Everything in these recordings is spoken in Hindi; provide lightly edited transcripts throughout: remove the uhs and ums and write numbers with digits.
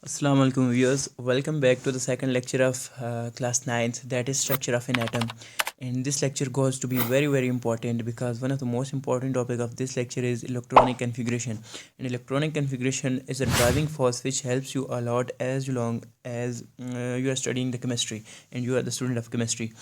Assalamu alaikum viewers, welcome back to the second lecture of class 9th, that is structure of an atom. And this lecture goes to be very important because one of the most important topic of this lecture is electronic configuration. And electronic configuration is a driving force which helps you a lot as long as you are studying the chemistry and you are the student of chemistry.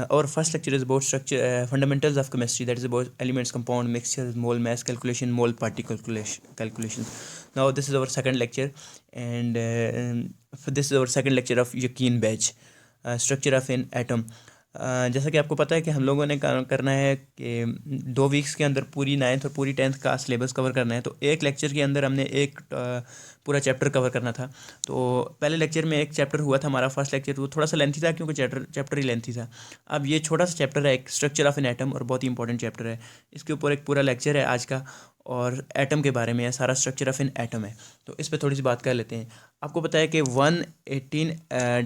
Our first lecture is about structure fundamentals of chemistry, that is about elements, compound, mixtures, mole mass calculation, mole particle calculations. Now this is our second lecture, and this is our second lecture of यकीन batch, structure of an atom. जैसा कि आपको पता है कि हम लोगों ने करना है कि 2 वीक्स के अंदर पूरी 9th और पूरी 10th का सिलेबस कवर करना है. तो एक लेक्चर के अंदर हमने एक पूरा चैप्टर कवर करना था. तो पहले लेक्चर में एक चैप्टर हुआ था हमारा फर्स्ट लेक्चर, वो थोड़ा सा लेंथी था क्योंकि चैप्टर ही लेंथी था. अब ये छोटा सा चैप्टर है, एक स्ट्रक्चर ऑफ एन एटम, और बहुत ही इंपॉर्टेंट चैप्टर है. इसके ऊपर एक पूरा लेक्चर है आज का, और एटम के बारे में है, सारा स्ट्रक्चर ऑफ एन एटम है. तो इस पर थोड़ी सी बात कर लेते हैं. आपको पता है कि 118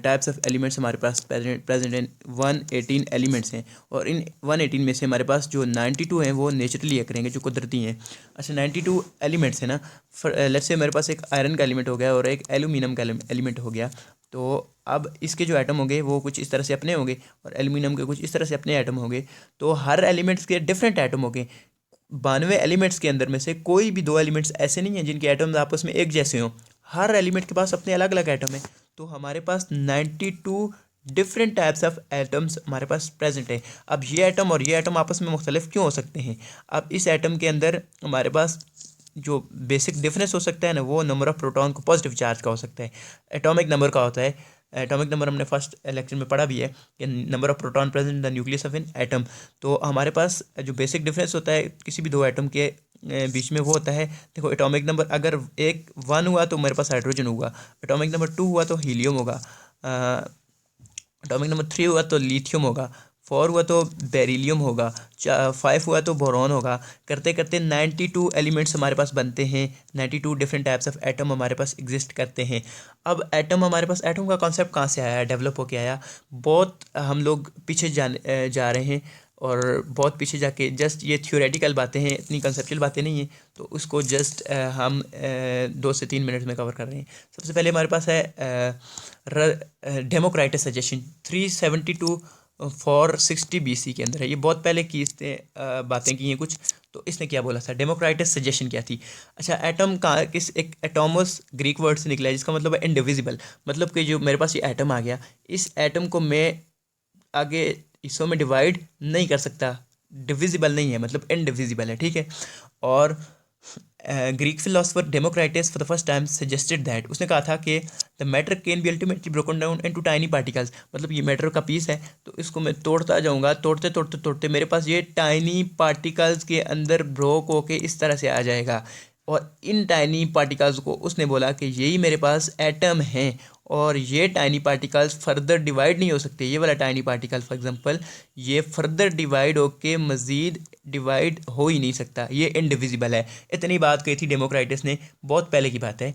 टाइप्स ऑफ एलिमेंट्स हमारे पास प्रेजेंट हैं. 118 एलिमेंट्स हैं, और इन 118 में से हमारे पास जो 92 हैं वो नेचुरली अकरेंगे, जो कुदरती हैं. अच्छा, 92 एलिमेंट्स हैं ना. लेट्स से हमारे पास एक आयरन का एलिमेंट हो गया और एक एल्यूमिनियम का एलिमेंट हो गया. तो अब इसके जो एटम होंगे वो कुछ इस तरह से अपने होंगे, और एल्यूमिनियम के कुछ इस तरह से अपने एटम होंगे. तो हर एलिमेंट्स के डिफरेंट एटम होंगे. 92 एलिमेंट्स के अंदर में से कोई भी 2 एलिमेंट्स ऐसे नहीं हैं जिनके एटम्स आपस में एक जैसे हों. हर एलिमेंट के पास अपने अलग अलग एटम है. तो हमारे पास 92 डिफरेंट टाइप्स ऑफ एटम्स हमारे पास प्रेजेंट है. अब ये एटम और ये एटम आपस में मुख्तलिफ क्यों हो सकते हैं? अब इस एटम के अंदर हमारे पास जो बेसिक डिफरेंस हो सकता है ना, वो नंबर ऑफ प्रोटॉन को पॉजिटिव चार्ज का हो सकता है, एटॉमिक नंबर का होता है. एटॉमिक नंबर हमने फर्स्ट लेक्चर में पढ़ा भी है कि number of proton present in the nucleus of an atom. तो हमारे पास जो बेसिक डिफरेंस होता है किसी भी 2 एटम के बीच में, वो होता है, देखो, एटॉमिक नंबर अगर एक 1 हुआ तो मेरे पास हाइड्रोजन होगा, एटॉमिक नंबर 2 हुआ तो हीलियम होगा, एटॉमिक नंबर 3 हुआ तो लिथियम होगा, 4 हुआ तो बेरिलियम होगा, 5 हुआ तो बोरॉन होगा. करते करते 92 एलिमेंट्स हमारे पास बनते हैं. 92 डिफरेंट टाइप्स ऑफ एटम हमारे पास एग्जिस्ट करते हैं. अब एटम हमारे पास, एटम का कॉन्सेप्ट कहाँ से आया, डेवलप होके आया? बहुत हम लोग पीछे जा रहे हैं, और बहुत पीछे जाके, जस्ट ये थ्योरेटिकल बातें हैं, इतनी कंसेप्चुअल बातें नहीं हैं. तो उसको जस्ट हम 2 से 3 मिनट में कवर कर रहे हैं. सबसे पहले हमारे पास है डेमोक्राइटस सजेशन 372 460 BC के अंदर है. ये बहुत पहले की इसने बातें की हैं कुछ. तो इसने क्या बोला था? डेमोक्राइटस सजेशन क्या थी? अच्छा, एटम का किस एक एटोमस ग्रीक वर्ड से निकला है जिसका मतलब है इनडिविजिबल. मतलब कि जो मेरे पास ये एटम आ गया, इस एटम को मैं आगे हिस्सों में डिवाइड नहीं कर सकता, डिविजिबल नहीं है, मतलब इनडिविजिबल है. ठीक है. और Greek philosopher Democritus for the first time suggested that, उसने कहा था कि the matter can be ultimately broken down into tiny particles. मतलब ये मैटर का पीस है, तो इसको मैं तोड़ता जाऊंगा, तोड़ते मेरे पास ये टाइनी पार्टिकल्स के अंदर ब्रोक होके इस तरह से आ जाएगा. और इन टाइनी पार्टिकल्स को उसने बोला कि यही मेरे पास एटम हैं, और ये टाइनी पार्टिकल्स फर्दर डिवाइड नहीं हो सकते. ये वाला टाइनी पार्टिकल फॉर एग्जांपल, ये फर्दर डिवाइड होके मज़ीद डिवाइड हो ही नहीं सकता, ये इनडिविजिबल है. इतनी बात कही थी डेमोक्राइटस ने, बहुत पहले की बात है.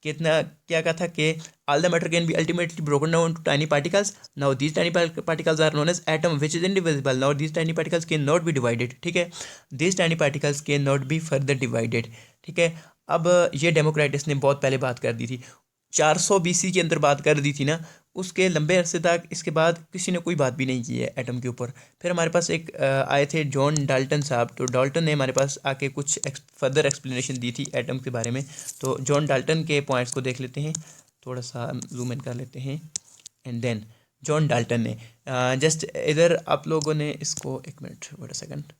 कितना क्या कहा था कि all the matter can be ultimately broken down to tiny particles. Now these tiny particles are known as atom which is indivisible. Now these tiny particles can not be divided. ठीक है. These tiny particles can not be further divided. ठीक है. अब ये डेमोक्राइटस ने बहुत पहले बात कर दी थी, 400 BC के अंदर बात कर दी थी ना. उसके लंबे अरसे तक इसके बाद किसी ने कोई बात भी नहीं की है एटम के ऊपर. फिर हमारे पास एक आए थे जॉन डाल्टन साहब. तो डाल्टन ने हमारे पास आके कुछ फर्दर एक्सप्लेनेशन दी थी एटम के बारे में. तो जॉन डाल्टन के पॉइंट्स को देख लेते हैं, थोड़ा सा जूम इन कर लेते हैं. एंड देन जॉन डाल्टन ने जस्ट इधर आप लोगों ने इसको, एक मिनट, वेट अ सेकंड,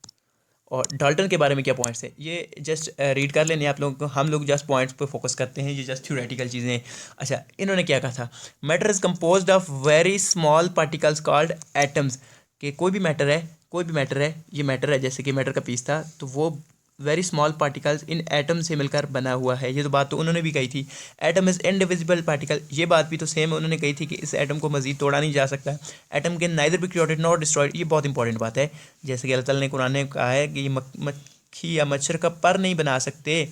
और डाल्टन के बारे में क्या पॉइंट्स हैं ये जस्ट रीड कर लेने आप लोगों को. हम लोग जस्ट पॉइंट्स पे फोकस करते हैं, ये जस्ट थ्योरेटिकल चीज़ें हैं. अच्छा, इन्होंने क्या कहा था? Matter is composed of very small particles called atoms. कि कोई भी मैटर है, ये मैटर है, जैसे कि मैटर का पीस था, तो वो very small particles in atom से मिलकर बना हुआ है. ये तो बात तो उन्होंने भी कही थी. एटम इज़ इनडिविजिबल पार्टिकल, ये बात भी तो सेम उन्होंने कही थी कि इस एटम को मजीद तोड़ा नहीं जा सकता. Atom can neither be created not destroyed, ये बहुत इंपॉर्टेंट बात है. जैसे कि अल्लाह ताला ने कुरान में कहा है कि ये मक्खी या मच्छर का पर नहीं बना सकते,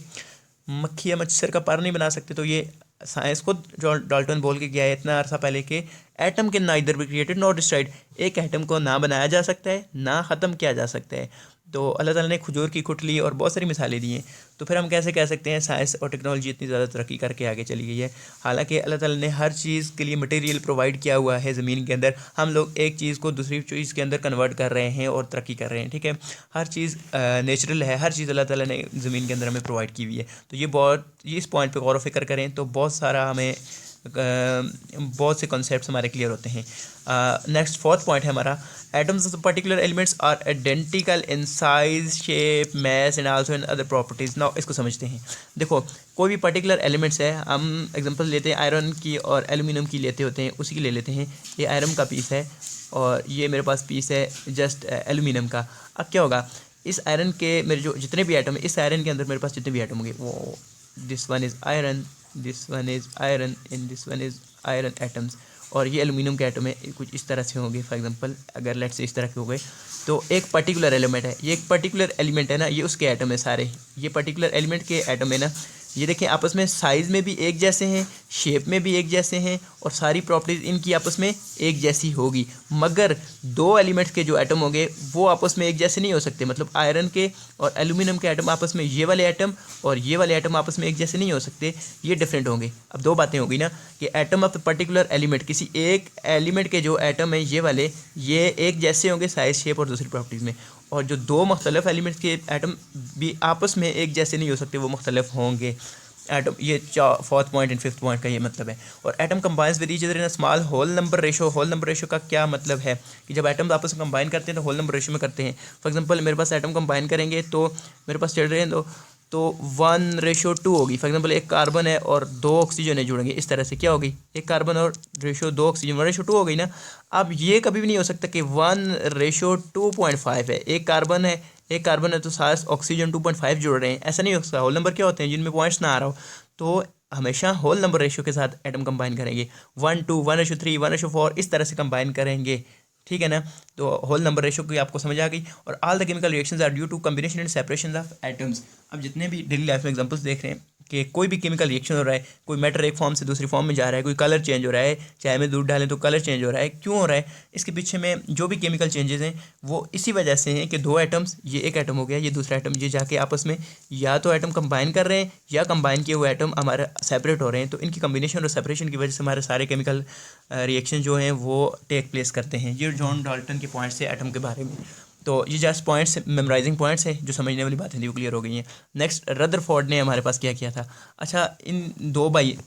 मक्खी या मच्छर का पर नहीं बना सकते. तो ये साइंस खुद जो डाल्टन बोल के गया है इतना अरसा पहले कि एटम के neither be created not destroyed, एक एटम को ना बनाया जा सकता है ना ख़त्म किया जा सकता है. तो अल्लाह ताला ने खजूर की गुठली और बहुत सारी मिसालें दी हैं। तो फिर हम कैसे कह सकते हैं साइंस और टेक्नोलॉजी इतनी ज़्यादा तरक्की करके आगे चली गई है। हालांकि अल्लाह ताला ने हर चीज़ के लिए मटेरियल प्रोवाइड किया हुआ है ज़मीन के अंदर, हम लोग एक चीज़ को दूसरी चीज़ के अंदर कन्वर्ट कर रहे हैं और तरक्की कर रहे हैं। ठीक है, हर चीज़ नेचुरल है, हर चीज़ अल्लाह ताला ने ज़मीन के अंदर हमें प्रोवाइड की हुई है। तो ये इस पॉइंट पर गौर व फिक्र करें तो बहुत सारा हमें बहुत से कॉन्सेप्ट्स हमारे क्लियर होते हैं। नेक्स्ट फोर्थ पॉइंट है हमारा, atoms of particular elements are identical in size, shape, mass and also in other properties. Now इसको समझते हैं। देखो, कोई भी पर्टिकुलर एलिमेंट्स है, हम एग्जांपल लेते हैं आयरन की और एल्यूमिनियम की लेते होते हैं, उसी की ले लेते हैं। ये आयरन का पीस है और ये मेरे पास पीस है जस्ट एल्यूमिनियम का। अब क्या होगा, इस आयरन के मेरे जो जितने भी आइटम है, इस आयरन के अंदर मेरे पास जितने भी आइटम होंगे वो this one is iron, this one is iron and this one is iron atoms. और ये एल्यूमिनियम के एटम है, कुछ इस तरह से होंगे। फॉर एग्जांपल अगर लेट्स से इस तरह के हो गए, तो एक पर्टिकुलर एलिमेंट है, ये एक पर्टिकुलर एलिमेंट है ना, ये उसके एटम है सारे, ये पर्टिकुलर एलिमेंट के एटम है ना। ये देखें आपस में साइज़ में भी एक जैसे हैं, शेप में भी एक जैसे हैं और सारी प्रॉपर्टीज़ इनकी आपस में एक जैसी होगी। मगर दो एलिमेंट्स के जो एटम होंगे वो आपस में एक जैसे नहीं हो सकते। मतलब आयरन के और एल्यूमिनियम के एटम आपस में, ये वाले एटम और ये वाले एटम आपस में एक जैसे नहीं हो सकते, ये डिफरेंट होंगे। अब दो बातें होगी ना कि atom of the particular element, किसी एक एलिमेंट के जो एटम है ये वाले, ये एक जैसे होंगे साइज, शेप और दूसरी प्रॉपर्टीज़ में। और जो दो मुख्तलिफ एलिमेंट्स के एटम भी आपस में एक जैसे नहीं हो सकते, वो मुख्तलिफ होंगे एटम। ये fourth point and fifth point का ये मतलब है। और atom combines with each other in a small whole number ratio. Whole number ratio का क्या मतलब है कि जब एटम आपस में कंबाइन करते हैं तो होल नंबर रेशो में करते हैं। फॉर एग्जांपल मेरे पास एटम कंबाइन करेंगे तो मेरे पास चल रहे हैं तो 1:2 होगी। फॉर एग्जांपल एक कार्बन है और 2 ऑक्सीजन है जुड़ेंगे, इस तरह से क्या होगी, एक कार्बन और रेशो 2 ऑक्सीजन 1:2 हो गई ना। अब ये कभी भी नहीं हो सकता कि 1:2.5 है, एक कार्बन है तो साथ ऑक्सीजन 2.5 जुड़ रहे हैं, ऐसा नहीं हो सकता। होल नंबर क्या होते हैं जिनमें पॉइंट्स ना आ रहा हो, तो हमेशा होल नंबर रेशियो के साथ एटम कंबाइन करेंगे। 1:2, 1:3, 1:4 इस तरह से कंबाइन करेंगे। ठीक है ना, तो होल नंबर रेशो की आपको समझ आ गई। और all the chemical reactions are due to combination and separation of atoms. अब जितने भी डेली लाइफ में एग्जांपल्स देख रहे हैं कि कोई भी केमिकल रिएक्शन हो रहा है, कोई मैटर एक फॉर्म से दूसरी फॉर्म में जा रहा है, कोई कलर चेंज हो रहा है, चाय में दूध डालें तो कलर चेंज हो रहा है, क्यों हो रहा है, इसके पीछे में जो भी केमिकल चेंजेस हैं वो इसी वजह से हैं कि दो एटम्स, ये एक एटम हो गया, ये दूसरा एटम, ये जाके आपस में या तो एटम कंबाइन कर रहे हैं या कंबाइन किए हुए एटम हमारे सेपरेट हो रहे हैं। तो इनकी कम्बिनेशन और सेपरेशन की वजह से हमारे सारे केमिकल रिएक्शन जो हैं वो टेक प्लेस करते हैं। ये जॉन डाल्टन के पॉइंट्स है एटम के बारे में। तो ये जस्ट पॉइंट्स, मेमोराइजिंग पॉइंट्स है, जो समझने वाली बातें थी वो क्लियर हो गई हैं। नेक्स्ट, रदरफोर्ड ने हमारे पास क्या किया था। अच्छा, इन दो भाई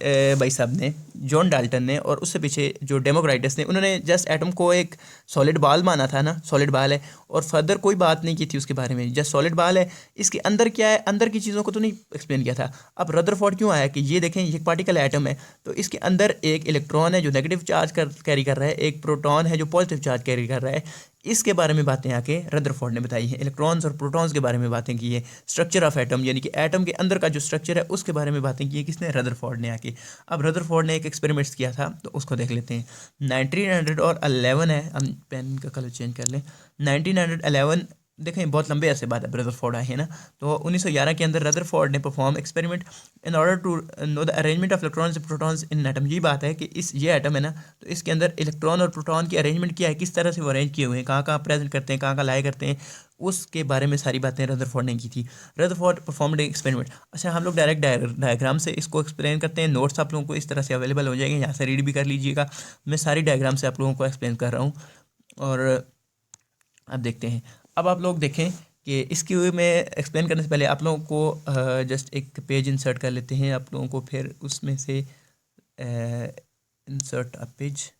साहब ने, जॉन डाल्टन ने और उससे पीछे जो डेमोक्राइटस ने, उन्होंने जस्ट एटम को एक सॉलिड बॉल माना था ना, सॉलिड बॉल है, और फर्दर कोई बात नहीं की थी उसके बारे में, जस्ट सॉलिड बॉल है, इसके अंदर क्या है, अंदर की चीज़ों को तो नहीं एक्सप्लेन किया था। अब रदरफोर्ड क्यों आया कि ये देखें, ये पार्टिकल एटम है, तो इसके अंदर एक इलेक्ट्रॉन है जो नेगेटिव चार्ज कैरी कर रहा है, एक प्रोटॉन है जो पॉजिटिव चार्ज कैरी कर रहा है। इसके बारे में बातें आके रदरफोर्ड ने बताई हैं। इलेक्ट्रॉन्स और प्रोटॉन्स के बारे में बातें की है। स्ट्रक्चर ऑफ एटम, यानी कि एटम के अंदर का जो स्ट्रक्चर है उसके बारे में बातें की है। किसने, रदरफोर्ड ने आके। अब रदरफोर्ड ने एक एक्सपेरिमेंट्स किया था तो उसको देख लेते हैं। 1911 है, हम पेन का कलर चेंज कर लें। 1911 देखें, बहुत लंबे अरसे बाद रदरफोर्ड आए हैं ना। तो 1911 के अंदर रदरफोर्ड ने perform experiment in order to know the arrangement of electrons and protons in atom. ये बात है कि ये एटम है ना, तो इसके अंदर इलेक्ट्रॉन और प्रोटॉन की अरेंजमेंट क्या है, किस तरह से वो अरेंज किए हुए हैं, कहाँ कहाँ प्रेजेंट करते हैं, कहाँ कहाँ लाए करते हैं, उसके बारे में सारी बातें रदरफोर्ड ने की थी। Rutherford performed experiment. अच्छा, हम लोग डायरेक्ट डायग्राम से इसको एक्सप्लेन करते हैं। नोट्स आप लोगों को इस तरह से अवेलेबल हो जाएंगे, यहाँ से रीड भी कर लीजिएगा। मैं सारी डायग्राम से आप लोगों को एक्सप्लेन कर रहा हूँ। और अब देखते हैं, अब आप लोग देखें कि इसकी मैं एक्सप्लेन करने से पहले आप लोगों को जस्ट एक पेज इंसर्ट कर लेते हैं आप लोगों को, फिर उसमें से insert a page,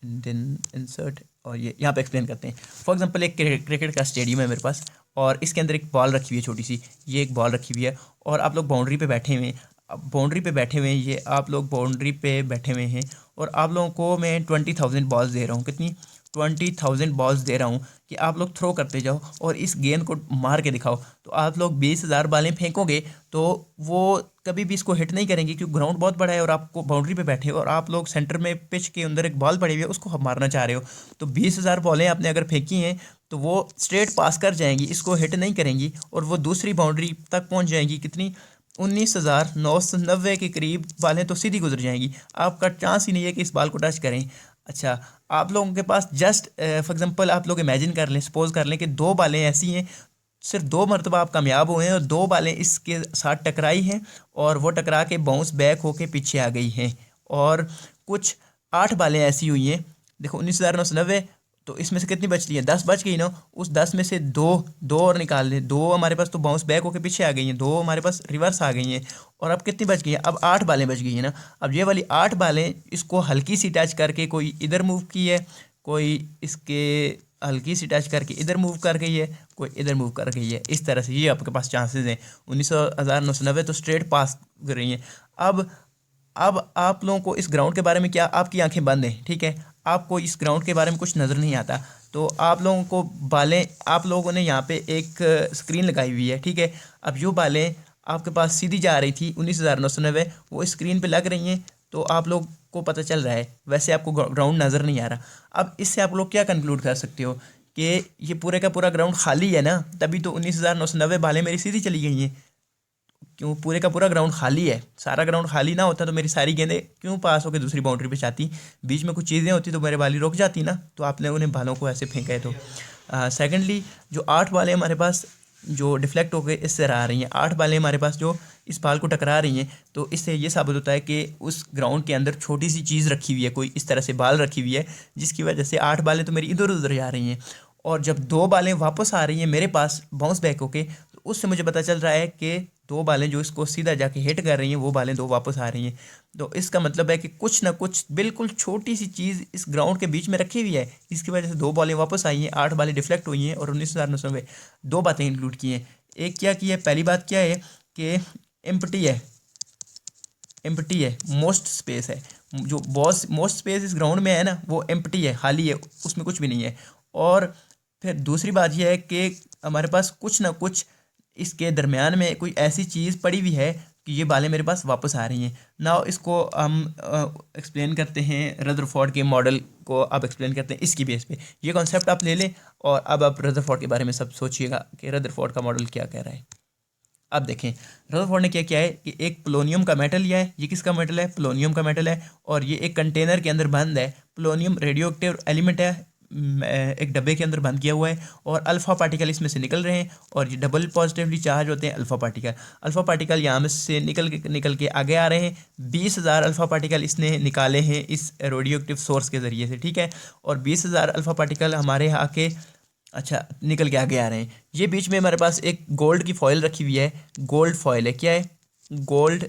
then insert, और ये यहाँ पे एक्सप्लेन करते हैं। फॉर एग्जांपल एक क्रिकेट का स्टेडियम है मेरे पास और इसके अंदर एक बॉल रखी हुई है छोटी सी, ये एक बॉल रखी हुई है और आप लोग बाउंड्री पे बैठे हुए हैं। अब बाउंड्री पे बैठे हुए हैं, ये आप लोग बाउंड्री पे बैठे हुए हैं और आप लोगों को मैं 20,000 बॉल्स दे रहा हूँ। कितनी, 20,000 बॉल्स दे रहा हूँ कि आप लोग थ्रो करते जाओ और इस गेंद को मार के दिखाओ। तो आप लोग 20,000 बालें फेंकोगे तो वो कभी भी इसको हिट नहीं करेंगे, क्योंकि ग्राउंड बहुत बड़ा है और आपको बाउंड्री पे बैठे हो और आप लोग सेंटर में पिच के अंदर एक बॉल पड़ी हुई है, उसको आप मारना चाह रहे हो। तो 20,000 बॉलें आपने अगर फेंकी हैं तो वो स्ट्रेट पास कर जाएंगी, इसको हिट नहीं करेंगी और वो दूसरी बाउंड्री तक पहुँच जाएंगी। कितनी, 19,990 के करीब बालें तो सीधी गुजर जाएंगी, आपका चांस ही नहीं है कि इस बॉल को टच करें। अच्छा, आप लोगों के पास जस्ट फॉर एग्जांपल आप लोग इमेजिन कर लें, सपोज कर लें कि दो बालें ऐसी हैं, सिर्फ दो मरतबा आप कामयाब हुए हैं और दो बालें इसके साथ टकराई हैं और वो टकरा के बाउंस बैक होके पीछे आ गई हैं। और कुछ 8 बालें ऐसी हुई हैं, देखो 19,990, तो इसमें से कितनी बच रही हैं? 10 बच गई ना। उस 10 में से दो दो और निकाल लें, दो हमारे पास तो बाउंस बैक होके पीछे आ गई हैं, दो हमारे पास रिवर्स आ गई हैं। और अब कितनी बच गई हैं? अब 8 बालें बच गई हैं ना। अब ये वाली 8 बालें इसको हल्की सी टच करके कोई इधर मूव की है, कोई इसके हल्की सी टच करके इधर मूव कर गई है, कोई इधर मूव कर गई है। इस तरह से ये आपके पास चांसेस हैं। 19,990 तो स्ट्रेट पास कर रही हैं। अब आप लोगों को इस ग्राउंड के बारे में, क्या आपकी आंखें बंद हैं, ठीक है, आपको इस ग्राउंड के बारे में कुछ नज़र नहीं आता, तो आप लोगों को बालें, आप लोगों ने यहाँ पे एक स्क्रीन लगाई हुई है, ठीक है। अब यो बालें आपके पास सीधी जा रही थी 19,990, वो स्क्रीन पे लग रही हैं, तो आप लोग को पता चल रहा है, वैसे आपको ग्राउंड नज़र नहीं आ रहा। अब इससे आप लोग क्या कंक्लूड कर सकते हो कि ये पूरे का पूरा ग्राउंड खाली है ना, तभी तो 19,990 बालें मेरी सीधी चली गई हैं। क्यों पूरे का पूरा ग्राउंड खाली है? सारा ग्राउंड खाली ना होता तो मेरी सारी गेंदें क्यों पास होकर दूसरी बाउंड्री पे जाती? बीच में कुछ चीज़ें होती तो मेरे बाली रुक जाती ना, तो आपने उन्हें बालों को ऐसे फेंका है। तो सेकेंडली, जो 8 बालें हमारे पास जो डिफ्लेक्ट होकर इस तरह आ रही हैं, 8 बालें हमारे पास जो इस बाल को टकरा रही हैं, तो इससे ये साबित होता है कि उस ग्राउंड के अंदर छोटी सी चीज़ रखी हुई है, कोई इस तरह से बाल रखी हुई है, जिसकी वजह से 8 बालें तो मेरी इधर उधर जा रही हैं। और जब 2 बालें वापस आ रही हैं मेरे पास बाउंस बैक होके, तो उससे मुझे पता चल रहा है कि 2 बालें जो इसको सीधा जाके हिट कर रही हैं, वो बालें 2 वापस आ रही हैं। तो इसका मतलब है कि कुछ ना कुछ बिल्कुल छोटी सी चीज़ इस ग्राउंड के बीच में रखी हुई है, इसकी वजह से 2 बॉलें वापस आई हैं, 8 बालें डिफ्लेक्ट हुई हैं और 19,900 में 2 बातें इंक्लूड की हैं। एक क्या की है, पहली बात क्या है कि एम्प्टी है, एम्प्टी है, मोस्ट स्पेस है, जो बॉस मोस्ट स्पेस इस ग्राउंड में है ना, वो एम्प्टी है, खाली है, उसमें कुछ भी नहीं है। और फिर दूसरी बात यह है कि हमारे पास कुछ ना कुछ इसके दरमियान में कोई ऐसी चीज़ पड़ी हुई है कि ये बालें मेरे पास वापस आ रही हैं ना। इसको हम एक्सप्लेन करते हैं, रदरफोर्ड के मॉडल को अब एक्सप्लेन करते हैं इसकी बेस पे। ये कॉन्सेप्ट आप ले लें और अब आप रदरफोर्ड के बारे में सब सोचिएगा कि रदरफोर्ड का मॉडल क्या कह रहा है। अब देखें, रदरफोर्ड ने क्या किया है कि एक पोलोनियम का मेटल लिया है। ये किसका मेटल है? पोलोनियम का मेटल है। और ये एक कंटेनर के अंदर बंद है। पोलोनियम रेडियो एक्टिव एलिमेंट है, एक डब्बे के अंदर बंद किया हुआ है और अल्फ़ा पार्टिकल इसमें से निकल रहे हैं और ये डबल पॉजिटिवली चार्ज होते हैं अल्फ़ा पार्टिकल। अल्फ़ा पार्टिकल यहाँ में से निकल के आगे आ रहे हैं। 20,000 अल्फ़ा पार्टिकल इसने निकाले हैं इस रेडियो एक्टिव सोर्स के ज़रिए से, ठीक है। और 20,000 अल्फ़ा पार्टिकल हमारे यहाँ के अच्छा निकल के आगे आ रहे हैं। ये बीच में हमारे पास एक गोल्ड की फॉइल रखी हुई है, गोल्ड फॉइल है। क्या है? गोल्ड